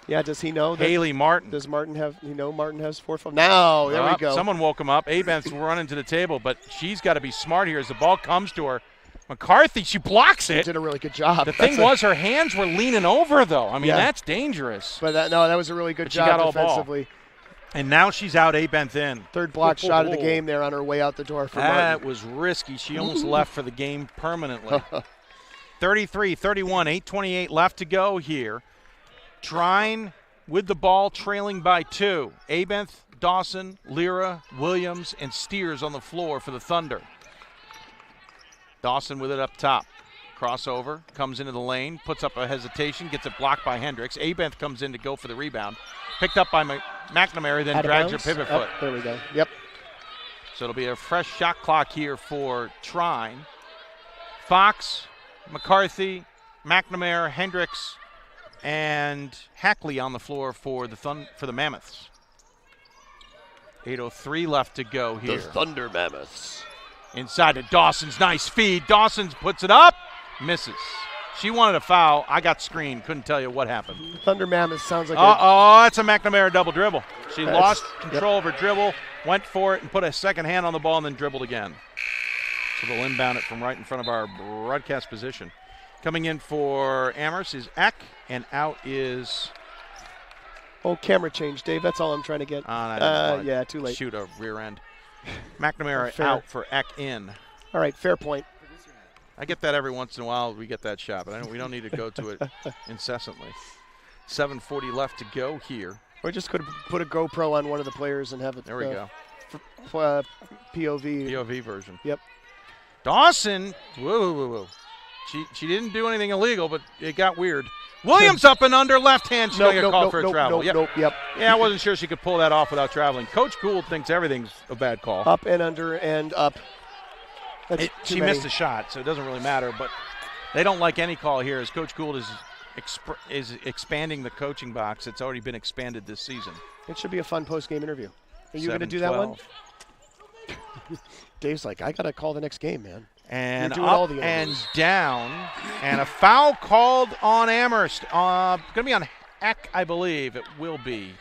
Speaker 7: Yeah, does he know that
Speaker 6: Haley Martin?
Speaker 7: Does Martin have, Martin has 4 fouls? Now, there we go.
Speaker 6: Someone woke him up. Abent's running to the table, but she's got to be smart here as the ball comes to her. McCarthy, she blocks it.
Speaker 7: She did a really good job.
Speaker 6: The thing was her hands were leaning over, though. I mean, that's dangerous.
Speaker 7: But that was a really good job
Speaker 6: she got
Speaker 7: defensively.
Speaker 6: All ball. And now she's out Abent in.
Speaker 7: Third block shot of the game there on her way out the door for Martin.
Speaker 6: That was risky. She almost left for the game permanently. 33-31, 8:28 left to go here. Trine with the ball, trailing by 2. Abent, Dawson, Lyra, Williams, and Steers on the floor for the Thunder. Dawson with it up top. Crossover, comes into the lane, puts up a hesitation, gets it blocked by Hendricks. Abent comes in to go for the rebound. Picked up by McNamara, then drags her pivot foot.
Speaker 7: There we go. Yep.
Speaker 6: So it'll be a fresh shot clock here for Trine. Fox, McCarthy, McNamara, Hendricks, and Hackley on the floor for the Mammoths. 8:03 left to go here.
Speaker 7: The Thunder Mammoths.
Speaker 6: Inside to Dawson's nice feed. Dawson puts it up, misses. She wanted a foul. I got screened. Couldn't tell you what happened.
Speaker 7: Thunder Mammoths sounds like
Speaker 6: that's a McNamara double dribble. She lost control of her dribble, went for it, and put a second hand on the ball and then dribbled again. So they'll inbound it from right in front of our broadcast position. Coming in for Amherst is Eck, and out is...
Speaker 7: Oh, camera change, Dave. That's all I'm trying to get. Yeah, too late.
Speaker 6: Shoot a rear end. McNamara out for Eck in.
Speaker 7: All right, fair point.
Speaker 6: I get that every once in a while. We get that shot, but we don't need to go to it incessantly. 7:40 left to go here.
Speaker 7: Or just could put a GoPro on one of the players and have it.
Speaker 6: There we go.
Speaker 7: POV.
Speaker 6: POV version.
Speaker 7: Yep.
Speaker 6: Dawson. Whoa. She didn't do anything illegal, but it got weird. Williams up and under, left hand. She's going to get called for a travel.
Speaker 7: Yep.
Speaker 6: Yeah, I wasn't sure she could pull that off without traveling. Coach Gould thinks everything's a bad call.
Speaker 7: Up and under and up.
Speaker 6: She missed a shot, so it doesn't really matter. But they don't like any call here as Coach Gould is expanding the coaching box. It's already been expanded this season.
Speaker 7: It should be a fun post-game interview. Are you going to do that one? Dave's like, I got to call the next game, man.
Speaker 6: And up and down, and a foul called on Amherst. Going to be on Eck, I believe. It will be,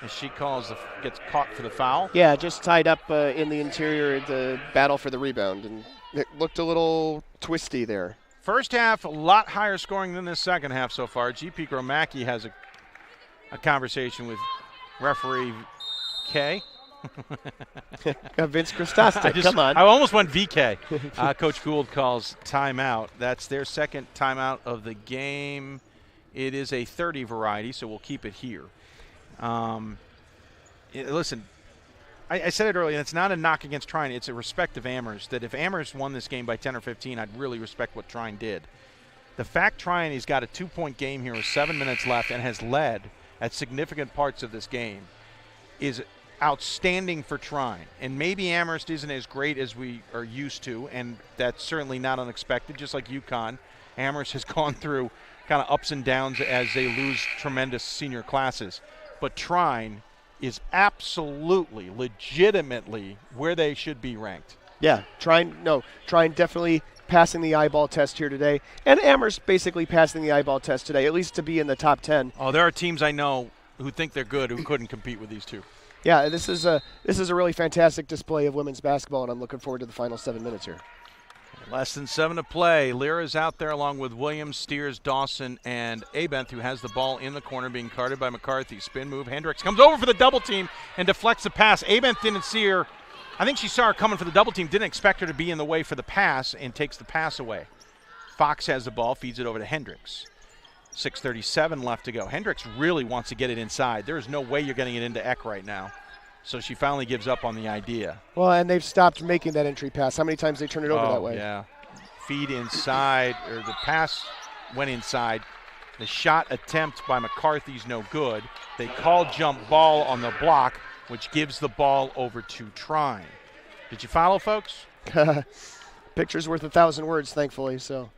Speaker 6: as she gets caught for the foul.
Speaker 7: Yeah, just tied up in the interior, the battle for the rebound, and it looked a little twisty there.
Speaker 6: First half, a lot higher scoring than this second half so far. GP Gromacki has a conversation with referee K.
Speaker 7: Vince Christosta, come on.
Speaker 6: I almost went VK. Coach Gould calls timeout. That's their second timeout of the game. It is a 30 variety, so we'll keep it here. Listen, I said it earlier, it's not a knock against Trine. It's a respect of Amherst, that if Amherst won this game by 10 or 15, I'd really respect what Trine did. The fact Trine has got a 2-point game here with 7 minutes left and has led at significant parts of this game is outstanding for Trine. And maybe Amherst isn't as great as we are used to, and that's certainly not unexpected. Just like UConn, Amherst has gone through kind of ups and downs as they lose tremendous senior classes. But Trine is absolutely, legitimately where they should be ranked.
Speaker 7: Yeah, Trine definitely passing the eyeball test here today. And Amherst basically passing the eyeball test today, at least to be in the top 10.
Speaker 6: Oh, there are teams I know who think they're good who couldn't compete with these two.
Speaker 7: Yeah, this is a really fantastic display of women's basketball, and I'm looking forward to the final 7 minutes here.
Speaker 6: Less than 7 to play. Lyra's out there along with Williams, Steers, Dawson, and Abenth, who has the ball in the corner being guarded by McCarthy. Spin move. Hendricks comes over for the double team and deflects the pass. Abenth didn't see her. I think she saw her coming for the double team, didn't expect her to be in the way for the pass, and takes the pass away. Fox has the ball, feeds it over to Hendricks. 6:37 left to go. Hendricks really wants to get it inside. There is no way you're getting it into Eck right now. So she finally gives up on the idea.
Speaker 7: Well, and they've stopped making that entry pass. How many times they turn it over that way?
Speaker 6: Yeah. Feed inside, or the pass went inside. The shot attempt by McCarthy's no good. They call jump ball on the block, which gives the ball over to Trine. Did you follow, folks?
Speaker 7: Picture's worth 1,000 words, thankfully. So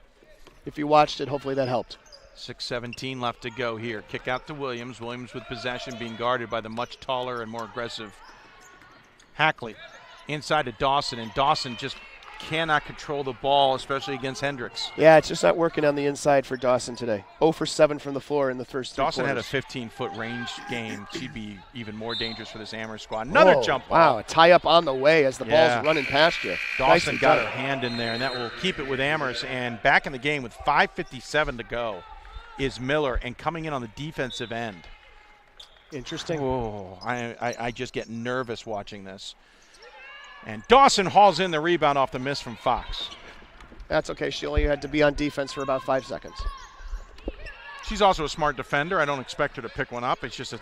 Speaker 7: if you watched it, hopefully that helped.
Speaker 6: 6:17 left to go here. Kick out to Williams. Williams with possession, being guarded by the much taller and more aggressive Hackley. Inside to Dawson, and Dawson just cannot control the ball, especially against Hendricks.
Speaker 7: Yeah, it's just not working on the inside for Dawson today. 0 for 7 from the floor in the first 3
Speaker 6: Dawson
Speaker 7: quarters.
Speaker 6: had a 15-foot range game. She'd be even more dangerous for this Amherst squad. Another jump ball.
Speaker 7: Wow, a tie-up on the way as the ball's running past you.
Speaker 6: Dawson
Speaker 7: Nicely
Speaker 6: got
Speaker 7: done.
Speaker 6: her hand in there, and that will keep it with Amherst. And back in the game with 5:57 to go is Miller, and coming in on the defensive end.
Speaker 7: Interesting.
Speaker 6: Oh, I just get nervous watching this. And Dawson hauls in the rebound off the miss from Fox.
Speaker 7: That's okay. She only had to be on defense for about 5 seconds.
Speaker 6: She's also a smart defender. I don't expect her to pick one up. It's just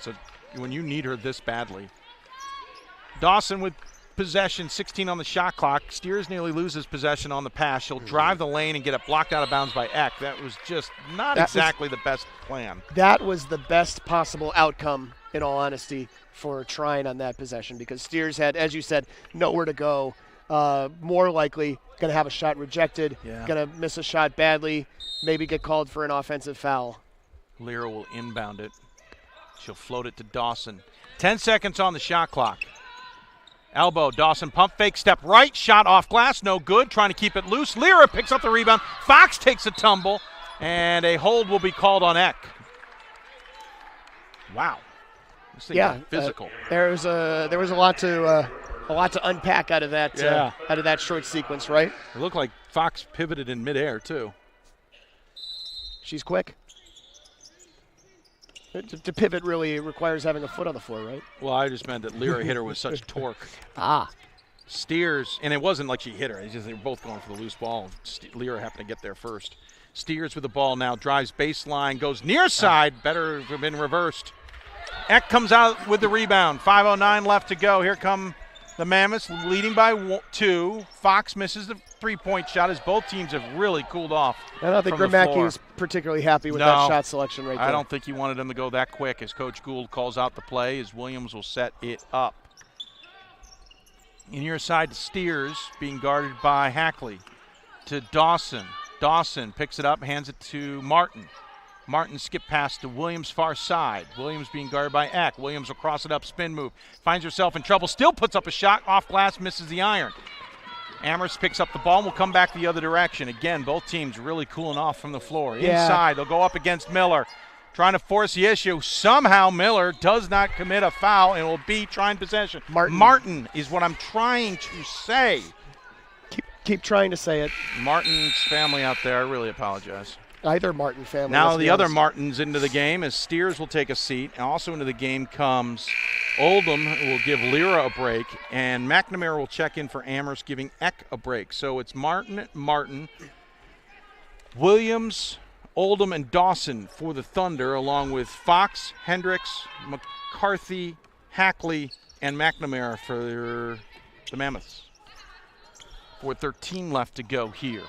Speaker 6: when you need her this badly. Dawson with possession, 16 on the shot clock. Steers nearly loses possession on the pass. She'll drive the lane and get it blocked out of bounds by Eck. That was just not exactly the best plan.
Speaker 7: That was the best possible outcome, in all honesty, for Trine on that possession, because Steers had, as you said, nowhere to go. More likely going to have a shot rejected, going to miss a shot badly, maybe get called for an offensive foul.
Speaker 6: Lyra will inbound it. She'll float it to Dawson. 10 seconds on the shot clock. Elbow, Dawson pump fake, step right, shot off glass, no good, trying to keep it loose. Lyra picks up the rebound. Fox takes a tumble, and a hold will be called on Eck. Wow. This thing got physical.
Speaker 7: There was a lot to unpack out of that short sequence, right?
Speaker 6: It looked like Fox pivoted in midair too.
Speaker 7: She's quick. To pivot really requires having a foot on the floor, right?
Speaker 6: Well, I just meant that Lyra hit her with such torque. Steers, and it wasn't like she hit her. It's just they were both going for the loose ball. Lyra happened to get there first. Steers with the ball now, drives baseline, goes near side. Better have been reversed. Eck comes out with the rebound. 5:09 left to go. Here come the Mammoths, leading by 2. Fox misses the three-point shot as both teams have really cooled off.
Speaker 7: I don't think Grimacki was particularly happy with that shot selection right there.
Speaker 6: I don't think he wanted them to go that quick as Coach Gould calls out the play as Williams will set it up. Near side to Steers, being guarded by Hackley. To Dawson. Dawson picks it up, hands it to Martin. Martin skip pass to Williams' far side. Williams being guarded by Eck. Williams will cross it up, spin move. Finds herself in trouble, still puts up a shot, off glass, misses the iron. Amherst picks up the ball and will come back the other direction. Again, both teams really cooling off from the floor. Inside, they'll go up against Miller. Trying to force the issue. Somehow Miller does not commit a foul and will be trying possession. Martin is what I'm trying to say.
Speaker 7: Keep trying to say it.
Speaker 6: Martin's family out there, I really apologize.
Speaker 7: Either Martin family.
Speaker 6: Now the other Martins into the game as Steers will take a seat. And also into the game comes Oldham, who will give Lyra a break, and McNamara will check in for Amherst, giving Eck a break. So it's Martin, Williams, Oldham, and Dawson for the Thunder, along with Fox, Hendricks, McCarthy, Hackley, and McNamara for the Mammoths. 4:13 left to go here.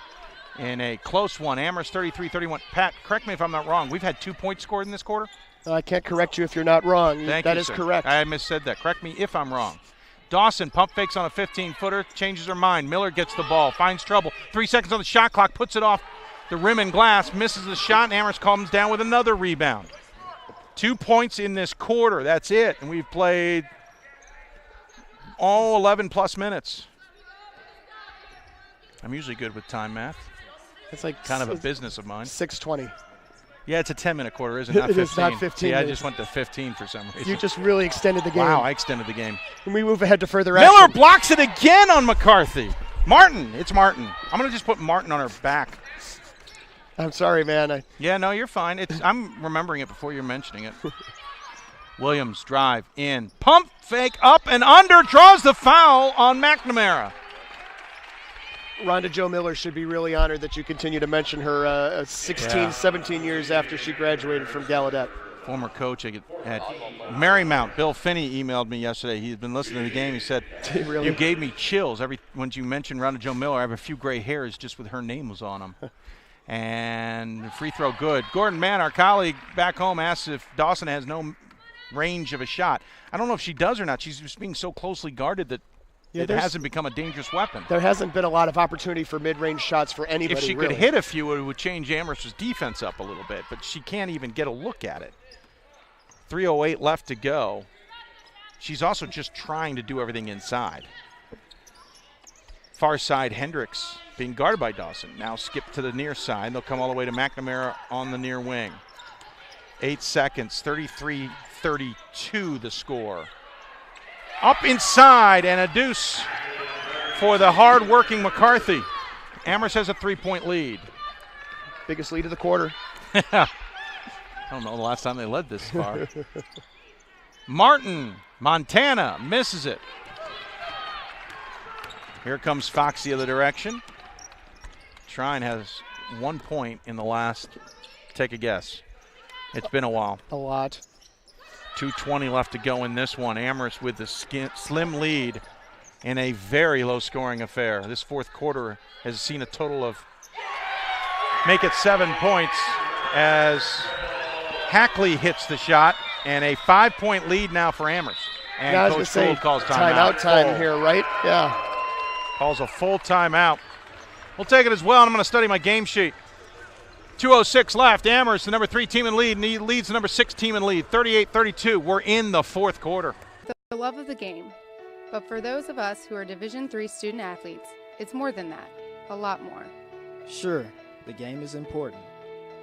Speaker 6: In a close one, Amherst 33-31. Pat, correct me if I'm not wrong. We've had 2 points scored in this quarter?
Speaker 7: I can't correct you if you're not wrong. That is
Speaker 6: sir.
Speaker 7: correct.
Speaker 6: I missaid that. Correct me if I'm wrong. Dawson pump fakes on a 15-footer, changes her mind. Miller gets the ball, finds trouble. 3 seconds on the shot clock, puts it off the rim and glass, misses the shot, and Amherst comes down with another rebound. 2 points in this quarter. That's it. And we've played all 11-plus minutes. I'm usually good with time math.
Speaker 7: It's like
Speaker 6: kind of a business of mine.
Speaker 7: 6:20.
Speaker 6: Yeah, it's a 10-minute quarter, isn't it? Not
Speaker 7: 15.
Speaker 6: It is not
Speaker 7: 15
Speaker 6: Yeah, I
Speaker 7: minutes.
Speaker 6: just went to 15 for some reason.
Speaker 7: You just really extended the game.
Speaker 6: Wow, I extended the game.
Speaker 7: When we move ahead to further
Speaker 6: Miller
Speaker 7: action.
Speaker 6: blocks it again on McCarthy. Martin. It's Martin. I'm going to just put Martin on her back.
Speaker 7: I'm sorry, man.
Speaker 6: Yeah, no, you're fine. I'm remembering it before you're mentioning it. Williams drive in. Pump fake up and under. Draws the foul on McNamara.
Speaker 7: Rhonda Jo Miller should be really honored that you continue to mention her 17 years after she graduated from Gallaudet.
Speaker 6: Former coach at Marymount, Bill Finney, emailed me yesterday. He's been listening to the game. He said,
Speaker 7: really?
Speaker 6: You gave me chills when you mentioned Rhonda Jo Miller. I have a few gray hairs just with her name was on them. And free throw good. Gordon Mann, our colleague back home, asks if Dawson has no range of a shot. I don't know if she does or not. She's just being so closely guarded that it hasn't become a dangerous weapon.
Speaker 7: There hasn't been a lot of opportunity for mid-range shots for anybody.
Speaker 6: If she
Speaker 7: really
Speaker 6: could hit a few, it would change Amherst's defense up a little bit, but she can't even get a look at it. 3:08 left to go. She's also just trying to do everything inside. Far side, Hendricks being guarded by Dawson. Now skip to the near side. They'll come all the way to McNamara on the near wing. 8 seconds, 33-32 the score. Up inside and a deuce for the hard-working McCarthy. Amherst has a 3-point lead.
Speaker 7: Biggest lead of the quarter.
Speaker 6: I don't know the last time they led this far. Martin, Montana, misses it. Here comes Fox the other direction. Trine has 1 point in the last, take a guess. It's been a while.
Speaker 7: A lot.
Speaker 6: 2:20 left to go in this one. Amherst with the slim lead in a very low-scoring affair. This fourth quarter has seen a total of, make it 7 points as Hackley hits the shot, and a 5-point lead now for Amherst. And Coach Gould calls timeout.
Speaker 7: Time here, right? Yeah.
Speaker 6: Calls a full timeout. We'll take it as well, and I'm going to study my game sheet. 2:06 left. Amherst, the number 3 team in lead, and he leads the number 6 team in lead. 38-32. We're in the fourth quarter.
Speaker 8: The love of the game. But for those of us who are Division III student athletes, it's more than that. A lot more.
Speaker 9: Sure, the game is important,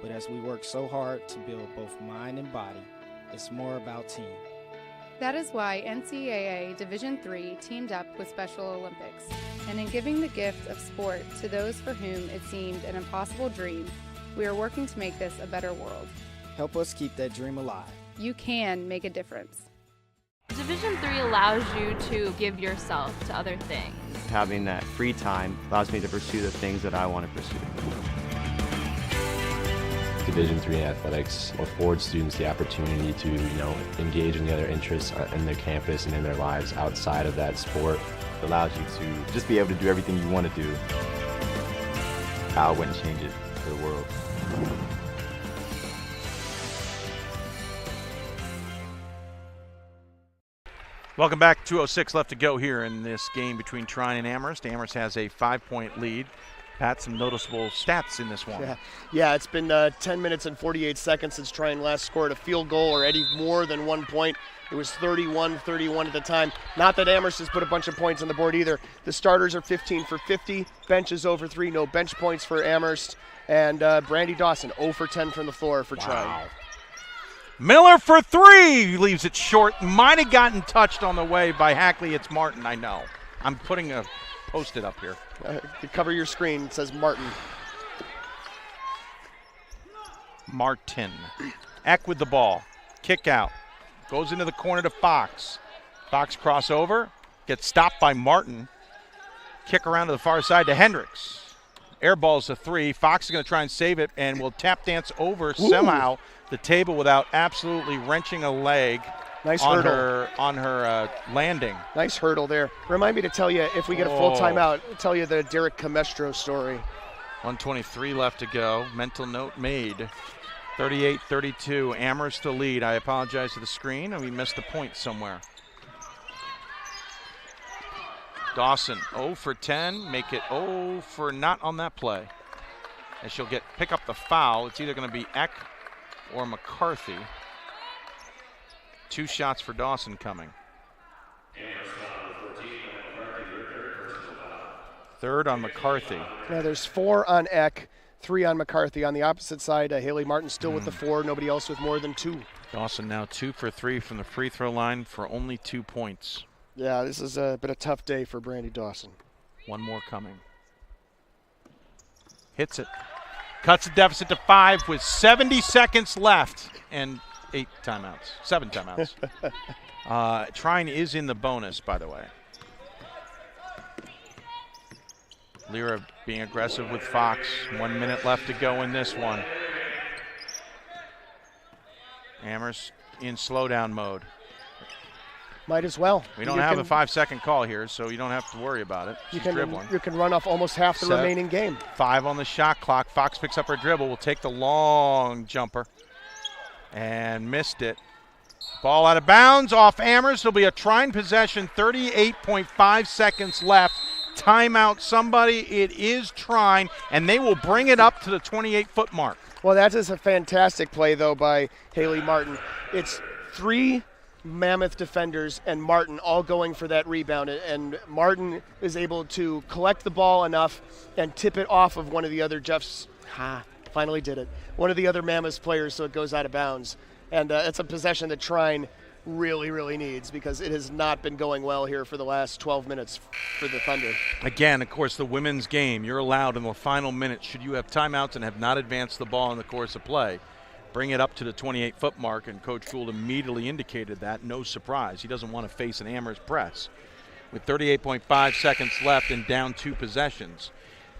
Speaker 9: but as we work so hard to build both mind and body, it's more about team.
Speaker 8: That is why NCAA Division III teamed up with Special Olympics. And in giving the gift of sport to those for whom it seemed an impossible dream, we are working to make this a better world.
Speaker 9: Help us keep that dream alive.
Speaker 8: You can make a difference.
Speaker 4: Division III allows you to give yourself to other things.
Speaker 5: Having that free time allows me to pursue the things that I want to pursue.
Speaker 3: Division III athletics affords students the opportunity to, engage in the other interests in their campus and in their lives outside of that sport.
Speaker 21: It allows you to just be able to do everything you want to do. I wouldn't change it for the world.
Speaker 6: Welcome back. 2:06 left to go here in this game between Trine and Amherst. Amherst has a 5-point lead. Pat, some noticeable stats in this one.
Speaker 7: Yeah, it's been 10 minutes and 48 seconds since Trine last scored a field goal or any more than 1 point. It was 31-31 at the time. Not that Amherst has put a bunch of points on the board either. The starters are 15 for 50. Bench is over 3. No bench points for Amherst. And Brandy Dawson, 0 for 10 from the floor for Trine.
Speaker 6: Miller for 3. Leaves it short. Might have gotten touched on the way by Hackley. It's Martin, I know. I'm putting a post-it up here.
Speaker 7: To cover your screen, it says Martin.
Speaker 6: Martin. Eck with the ball. Kick out. Goes into the corner to Fox. Fox crossover. Gets stopped by Martin. Kick around to the far side to Hendricks. Air ball's a 3. Fox is going to try and save it and will tap dance over somehow the table without absolutely wrenching a leg.
Speaker 7: Nice
Speaker 6: on
Speaker 7: hurdle.
Speaker 6: her landing.
Speaker 7: Nice hurdle there. Remind me to tell you, if we get a full timeout, tell you the Derek Camestro story.
Speaker 6: 1:23 left to go. Mental note made. 38-32. Amherst the lead. I apologize to the screen, and we missed the point somewhere. Dawson 0 for 10. Make it 0 for not on that play. And she'll pick up the foul. It's either going to be Eck or McCarthy. 2 shots for Dawson coming. Third on McCarthy.
Speaker 7: Yeah, there's 4 on Eck, 3 on McCarthy. On the opposite side, Haley Martin still with the 4. Nobody else with more than 2.
Speaker 6: Dawson now 2 for 3 from the free throw line for only 2 points.
Speaker 7: Yeah, this has been a tough day for Brandy Dawson.
Speaker 6: One more coming. Hits it. Cuts the deficit to 5 with 70 seconds left and 7 timeouts. Trine is in the bonus, by the way. Lyra being aggressive with Fox. 1 minute left to go in this one. Amherst in slowdown mode.
Speaker 7: Might as well.
Speaker 6: We don't have a 5-second call here, so you don't have to worry about it.
Speaker 7: You can run off almost half the remaining game. 5
Speaker 6: on the shot clock. Fox picks up her dribble. Will take the long jumper. And missed it. Ball out of bounds off Amherst. It'll be a Trine possession. 38.5 seconds left. Timeout somebody. It is Trine, and they will bring it up to the 28-foot mark.
Speaker 7: Well, that is a fantastic play, though, by Haley Martin. It's 3 Mammoth defenders and Martin all going for that rebound, and Martin is able to collect the ball enough and tip it off of one of the other finally did it. One of the other Mammoth players, so it goes out of bounds. And it's a possession that Trine really, really needs because it has not been going well here for the last 12 minutes for the Thunder.
Speaker 6: Again, of course, the women's game, you're allowed in the final minutes, should you have timeouts and have not advanced the ball in the course of play, bring it up to the 28-foot mark, and Coach Gould immediately indicated that. No surprise. He doesn't want to face an Amherst press. With 38.5 seconds left and down 2 possessions.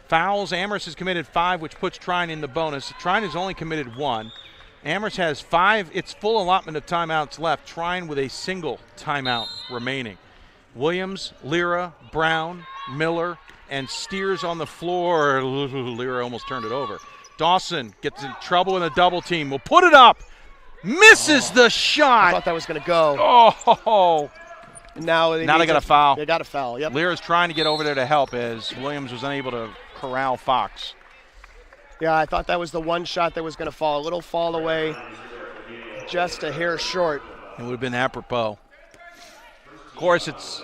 Speaker 6: Fouls, Amherst has committed 5, which puts Trine in the bonus. Trine has only committed 1. Amherst has 5, its full allotment of timeouts left. Trine with a single timeout remaining. Williams, Lyra, Brown, Miller, and Steers on the floor. Lyra almost turned it over. Dawson gets in trouble in a double team. Will put it up. Misses the shot.
Speaker 7: I thought that was going to go.
Speaker 6: Oh.
Speaker 7: Now they
Speaker 6: got a foul.
Speaker 7: They got a foul, yep.
Speaker 6: Lyra's trying to get over there to help as Williams was unable to corral Fox.
Speaker 7: Yeah, I thought that was the one shot that was going to fall. A little fall away, just a hair short.
Speaker 6: It would have been apropos. Of course, it's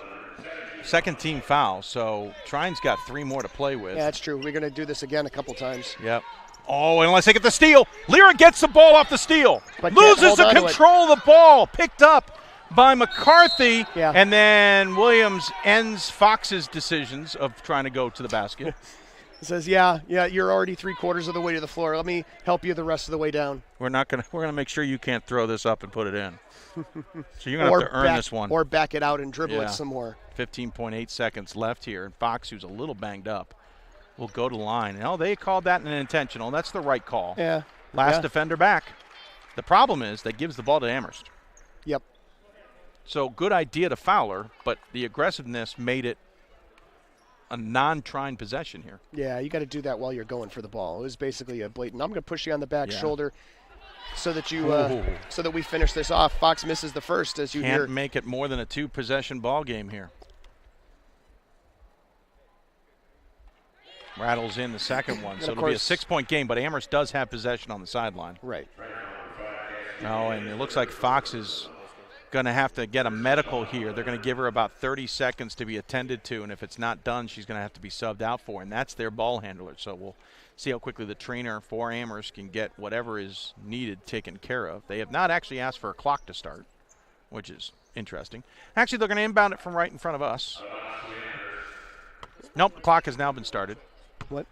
Speaker 6: second team foul, so Trine's got 3 more to play with.
Speaker 7: Yeah, that's true. We're going to do this again a couple times.
Speaker 6: Yep. Oh, unless they get the steal. Lyra gets the ball off the steal.
Speaker 7: But
Speaker 6: loses the control of the ball. Picked up by McCarthy.
Speaker 7: Yeah.
Speaker 6: And then Williams ends Fox's decisions of trying to go to the basket.
Speaker 7: He says, yeah, you're already 3/4 of the way to the floor. Let me help you the rest of the way down.
Speaker 6: We're gonna make sure you can't throw this up and put it in. So you're gonna have to earn this one.
Speaker 7: Or back it out and dribble it some more.
Speaker 6: 15.8 seconds left here. And Fox, who's a little banged up, will go to the line. And they called that an intentional. That's the right call.
Speaker 7: Yeah.
Speaker 6: Last defender back. The problem is that gives the ball to Amherst.
Speaker 7: Yep.
Speaker 6: So good idea to foul her, but the aggressiveness made it a non-Trine possession here.
Speaker 7: Yeah, you got to do that while you're going for the ball. It was basically a blatant, I'm going to push you on the back shoulder so that so that we finish this off. Fox misses the first, as you hear.
Speaker 6: Can't make it more than a 2-possession ball game here. Rattles in the second one, so it'll be a 6-point game, but Amherst does have possession on the sideline.
Speaker 7: Right.
Speaker 6: Oh, and it looks like Fox is going to have to get a medical here. They're going to give her about 30 seconds to be attended to, and if it's not done, she's going to have to be subbed out for, and that's their ball handler. So we'll see how quickly the trainer for Amherst can get whatever is needed taken care of. They have not actually asked for a clock to start, which is interesting. Actually, they're going to inbound it from right in front of us. Nope, the clock has now been started.
Speaker 7: What?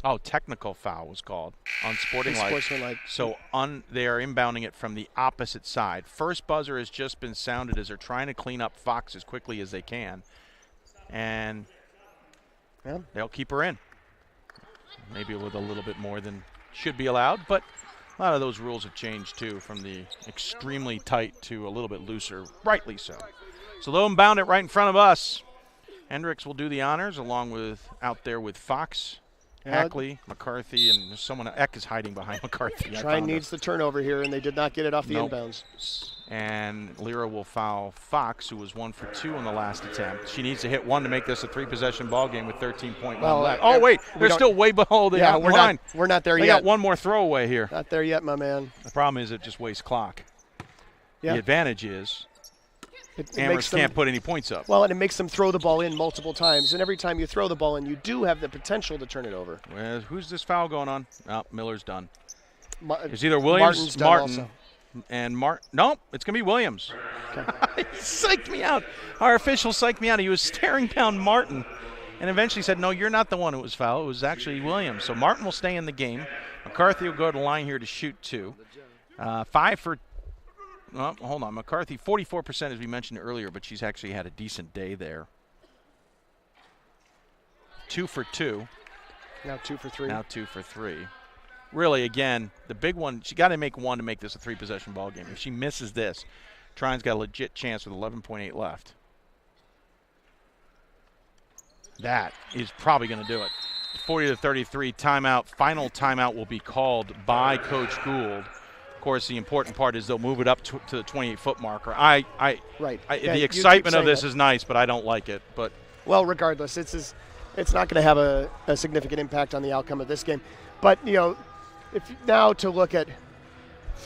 Speaker 6: Oh, technical foul was called on Sporting-like. So they are inbounding it from the opposite side. First buzzer has just been sounded as they're trying to clean up Fox as quickly as they can. And they'll keep her in. Maybe with a little bit more than should be allowed, but a lot of those rules have changed too, from the extremely tight to a little bit looser, rightly so. So they'll inbound it right in front of us. Hendricks will do the honors along with out there with Fox. Hackley, McCarthy, and someone. Eck is hiding behind McCarthy.
Speaker 7: Trine needs the turnover here, and they did not get it off the inbounds.
Speaker 6: And Lyra will foul Fox, who was 1 for 2 on the last attempt. She needs to hit 1 to make this a 3-possession ball game with 13.1 left. Oh, wait, they're still way below the line.
Speaker 7: We're not there
Speaker 6: yet. They got one more throwaway here.
Speaker 7: Not there yet, my man.
Speaker 6: The problem is it just wastes clock.
Speaker 7: Yeah.
Speaker 6: The advantage is Amherst can't put any points up.
Speaker 7: Well, and it makes them throw the ball in multiple times. And every time you throw the ball in, you do have the potential to turn it over.
Speaker 6: Well, who's this foul going on? Oh, Miller's done.
Speaker 7: It's
Speaker 6: either Williams, Martin. And nope, it's going to be Williams. Okay. He psyched me out. Our official psyched me out. He was staring down Martin and eventually said, no, you're not the one who was fouled. It was actually Williams. So Martin will stay in the game. McCarthy will go to the line here to shoot 2. 5 for hold on. McCarthy, 44% as we mentioned earlier, but she's actually had a decent day there. 2 for 2.
Speaker 7: Now 2 for 3.
Speaker 6: Now 2 for 3. Really, again, the big one, she got to make one to make this a 3-possession ball game. If she misses this, Trine's got a legit chance with 11.8 left. That is probably going to do it. 40-33 timeout. Final timeout will be called by Coach Gould. Of course, the important part is they'll move it up to the 28-foot marker. The excitement of this is nice, but I don't like it. But
Speaker 7: well, regardless, it's not going to have a significant impact on the outcome of this game. But if now to look at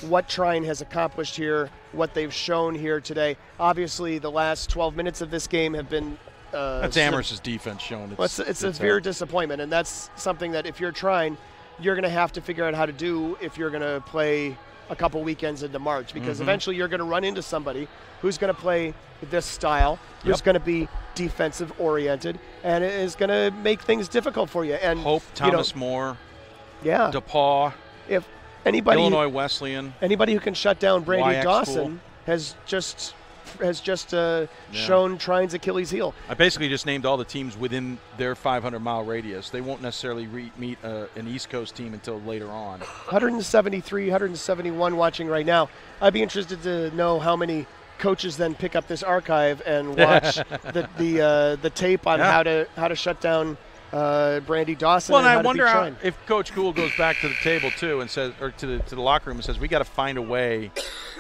Speaker 7: what Trine has accomplished here, what they've shown here today. Obviously, the last 12 minutes of this game have been
Speaker 6: that's Amherst's defense showing.
Speaker 7: It's a severe disappointment, and that's something that if you're Trine, you're going to have to figure out how to do if you're going to play a couple weekends into March, because eventually you're going to run into somebody who's going to play this style, who's going to be defensive oriented, and it is going to make things difficult for you. And
Speaker 6: Hope, Thomas Moore, DePaul,
Speaker 7: if anybody,
Speaker 6: Illinois Wesleyan,
Speaker 7: anybody who can shut down Brandy Dawson has just shown Trine's Achilles heel.
Speaker 6: I basically just named all the teams within their 500-mile radius. They won't necessarily meet an East Coast team until later on.
Speaker 7: 173, 171 watching right now. I'd be interested to know how many coaches then pick up this archive and watch the tape on how to shut down Brandy Dawson.
Speaker 6: Well, and I wonder if Coach Gould goes back to the table too and says, or to the locker room and says, we got to find a way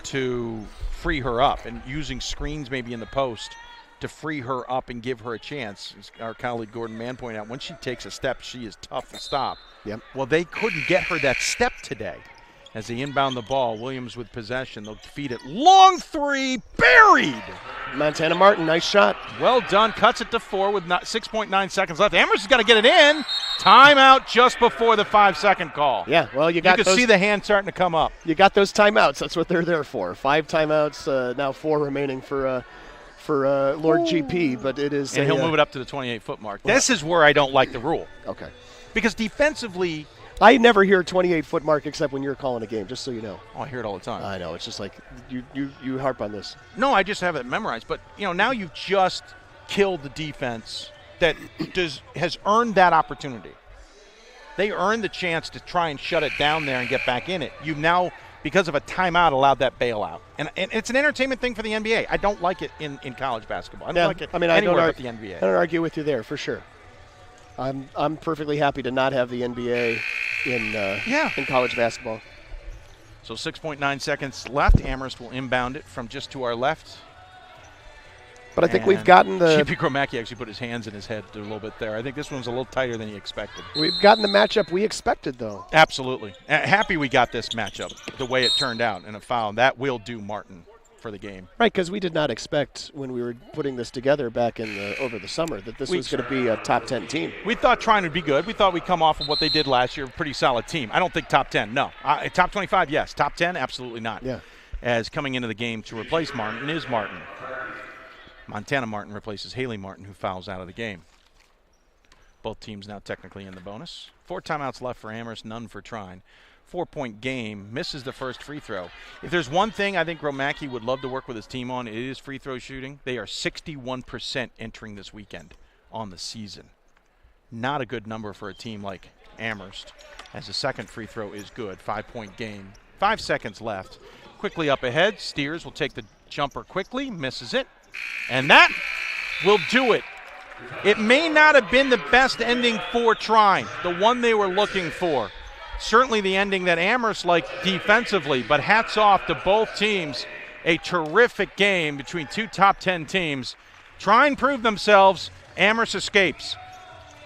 Speaker 6: to free her up, and using screens maybe in the post to free her up and give her a chance. As our colleague Gordon Mann pointed out, when she takes a step, she is tough to stop.
Speaker 7: Yep.
Speaker 6: Well, they couldn't get her that step today. As they inbound the ball, Williams with possession. They'll feed it. Long three, buried.
Speaker 7: Montana Martin, nice shot.
Speaker 6: Well done. Cuts it to 4 with 6.9 seconds left. Amherst has got to get it in. Timeout just before the 5-second call.
Speaker 7: Yeah, well, you
Speaker 6: can see the hand starting to come up.
Speaker 7: You got those timeouts. That's what they're there for. 5 timeouts, now 4 remaining for Lord GP, but it is.
Speaker 6: And he'll move it up to the 28-foot mark. This is where I don't like the rule.
Speaker 7: Okay.
Speaker 6: Because defensively,
Speaker 7: I never hear 28-foot mark except when you're calling a game, just so you know.
Speaker 6: Oh, I hear it all the time.
Speaker 7: I know. It's just like you harp on this.
Speaker 6: No, I just have it memorized. But, now you've just killed the defense that has earned that opportunity. They earned the chance to try and shut it down there and get back in it. You've now, because of a timeout, allowed that bailout. And it's an entertainment thing for the NBA. I don't like it in college basketball. I don't like it anywhere but the NBA.
Speaker 7: I don't argue with you there, for sure. I'm perfectly happy to not have the NBA in college basketball.
Speaker 6: So 6.9 seconds left. Amherst will inbound it from just to our left.
Speaker 7: But I think we've gotten the...
Speaker 6: GP Gromacki actually put his hands in his head a little bit there. I think this one's a little tighter than he expected.
Speaker 7: We've gotten the matchup we expected, though.
Speaker 6: Absolutely. Happy we got this matchup the way it turned out in a foul. That will do Martin for the game.
Speaker 7: Right, because we did not expect when we were putting this together back over the summer that this was going to be a top 10 team.
Speaker 6: We thought Trine would be good. We thought we'd come off of what they did last year, a pretty solid team. I don't think top 10, no. Top 25, yes. Top 10, absolutely not.
Speaker 7: Yeah.
Speaker 6: As coming into the game to replace Martin is Martin. Montana Martin replaces Haley Martin, who fouls out of the game. Both teams now technically in the bonus. 4 timeouts left for Amherst, none for Trine. 4-point game, misses the first free throw. If there's one thing I think Gromacki would love to work with his team on, it is free throw shooting. They are 61% entering this weekend on the season. Not a good number for a team like Amherst, as the second free throw is good. 5-point game. 5 seconds left. Quickly up ahead, Steers will take the jumper quickly, misses it, and that will do it. It may not have been the best ending for Trine, the one they were looking for. Certainly the ending that Amherst liked defensively, but hats off to both teams. A terrific game between 2 top 10 teams. Trine proved themselves. Amherst escapes.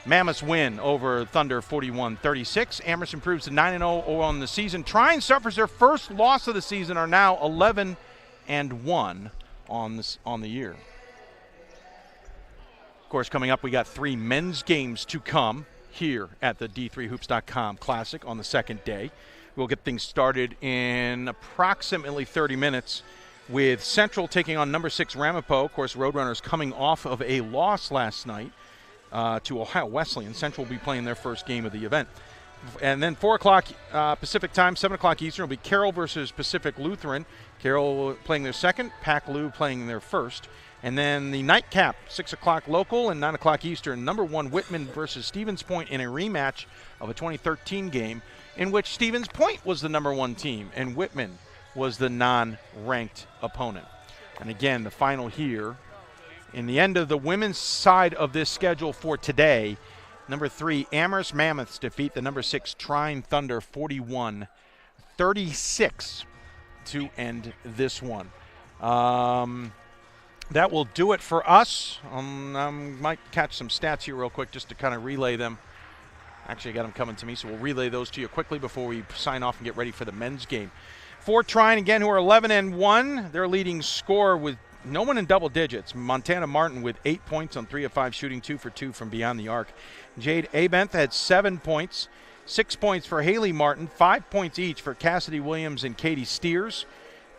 Speaker 6: Mammoths win over Thunder 41-36. Amherst improves to 9-0 on the season. Trine suffers their first loss of the season, are now 11-1 on the year. Of course, coming up, we got 3 men's games to come. here at the D3Hoops.com Classic on the second day. We'll get things started in approximately 30 minutes with Central taking on number 6 Ramapo. Of course, Roadrunners coming off of a loss last night to Ohio Wesleyan. Central will be playing their first game of the event. And then 4 o'clock Pacific time, 7 o'clock Eastern will be Carroll versus Pacific Lutheran. Carroll playing their second, Pac Lu playing their first. And then the nightcap, 6 o'clock local and 9 o'clock Eastern, number 1 Whitman versus Stevens Point in a rematch of a 2013 game in which Stevens Point was the number 1 team and Whitman was the non-ranked opponent. And again, the final here in the end of the women's side of this schedule for today. Number 3, Amherst Mammoths defeat the number 6 Trine Thunder 41-36 to end this one. That will do it for us. Might catch some stats here real quick just to kind of relay them. Actually, I got them coming to me, so we'll relay those to you quickly before we sign off and get ready for the men's game. For Trine, again, who are 11-1, their leading scorer with no one in double digits. Montana Martin with 8 points on 3 of 5 shooting, 2 for 2 from beyond the arc. Jade Abenth had 7 points, 6 points for Haley Martin, 5 points each for Cassidy Williams and Katie Steers,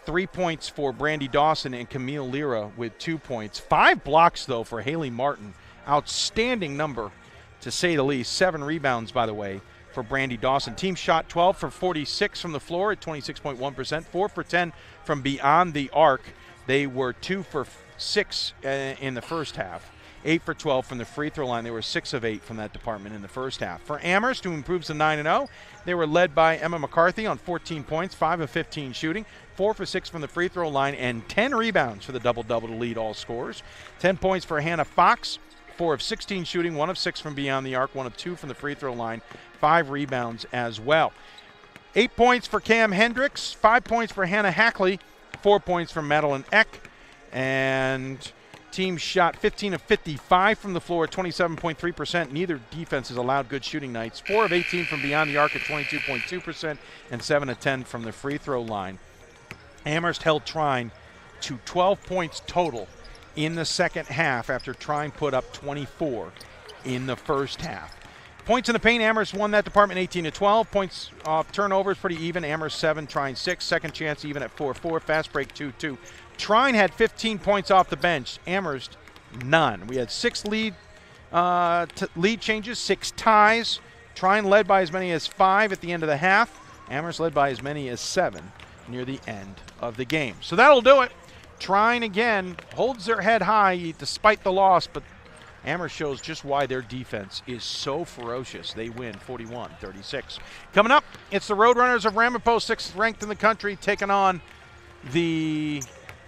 Speaker 6: 3 points for Brandy Dawson and Camille Lira with 2 points. 5 blocks, though, for Haley Martin. Outstanding number, to say the least. 7 rebounds, by the way, for Brandy Dawson. Team shot 12 for 46 from the floor at 26.1%, 4 for 10 from beyond the arc. They were 2 for 6 in the first half. 8 for 12 from the free throw line. They were 6 of 8 from that department in the first half. For Amherst, who improves to 9-0, they were led by Emma McCarthy on 14 points, 5 of 15 shooting, 4 for 6 from the free throw line, and 10 rebounds for the double-double to lead all scorers. 10 points for Hannah Fox, 4 of 16 shooting, 1 of 6 from beyond the arc, 1 of 2 from the free throw line, 5 rebounds as well. 8 points for Cam Hendricks, 5 points for Hannah Hackley, 4 points from Madeline Eck, and team shot 15 of 55 from the floor at 27.3%. Neither defense has allowed good shooting nights. 4 of 18 from beyond the arc at 22.2%, and 7 of 10 from the free throw line. Amherst held Trine to 12 points total in the second half after Trine put up 24 in the first half. Points in the paint, Amherst won that department 18-12. Points off turnovers, pretty even. Amherst 7, Trine 6. Second chance even at 4-4. Fast break 2-2. Trine had 15 points off the bench. Amherst, none. We had 6 lead changes, 6 ties. Trine led by as many as 5 at the end of the half. Amherst led by as many as 7 near the end of the game. So that'll do it. Trine, again, holds their head high despite the loss, but Amherst shows just why their defense is so ferocious. They win 41-36. Coming up, it's the Roadrunners of Ramapo, 6th ranked in the country, taking on the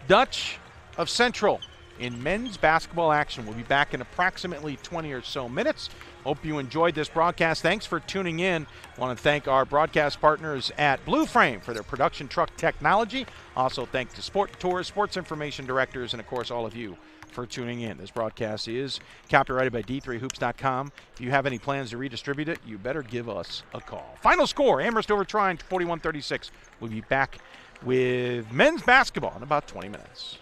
Speaker 6: Dutch of Central in men's basketball action. We'll be back in approximately 20 or so minutes. Hope you enjoyed this broadcast. Thanks for tuning in. I want to thank our broadcast partners at Blue Frame for their production truck technology. Also thanks to Sport Tours, sports information directors, and of course all of you for tuning in. This broadcast is copyrighted by D3Hoops.com. If you have any plans to redistribute it, you better give us a call. Final score, Amherst over Trine, 41-36. We'll be back with men's basketball in about 20 minutes.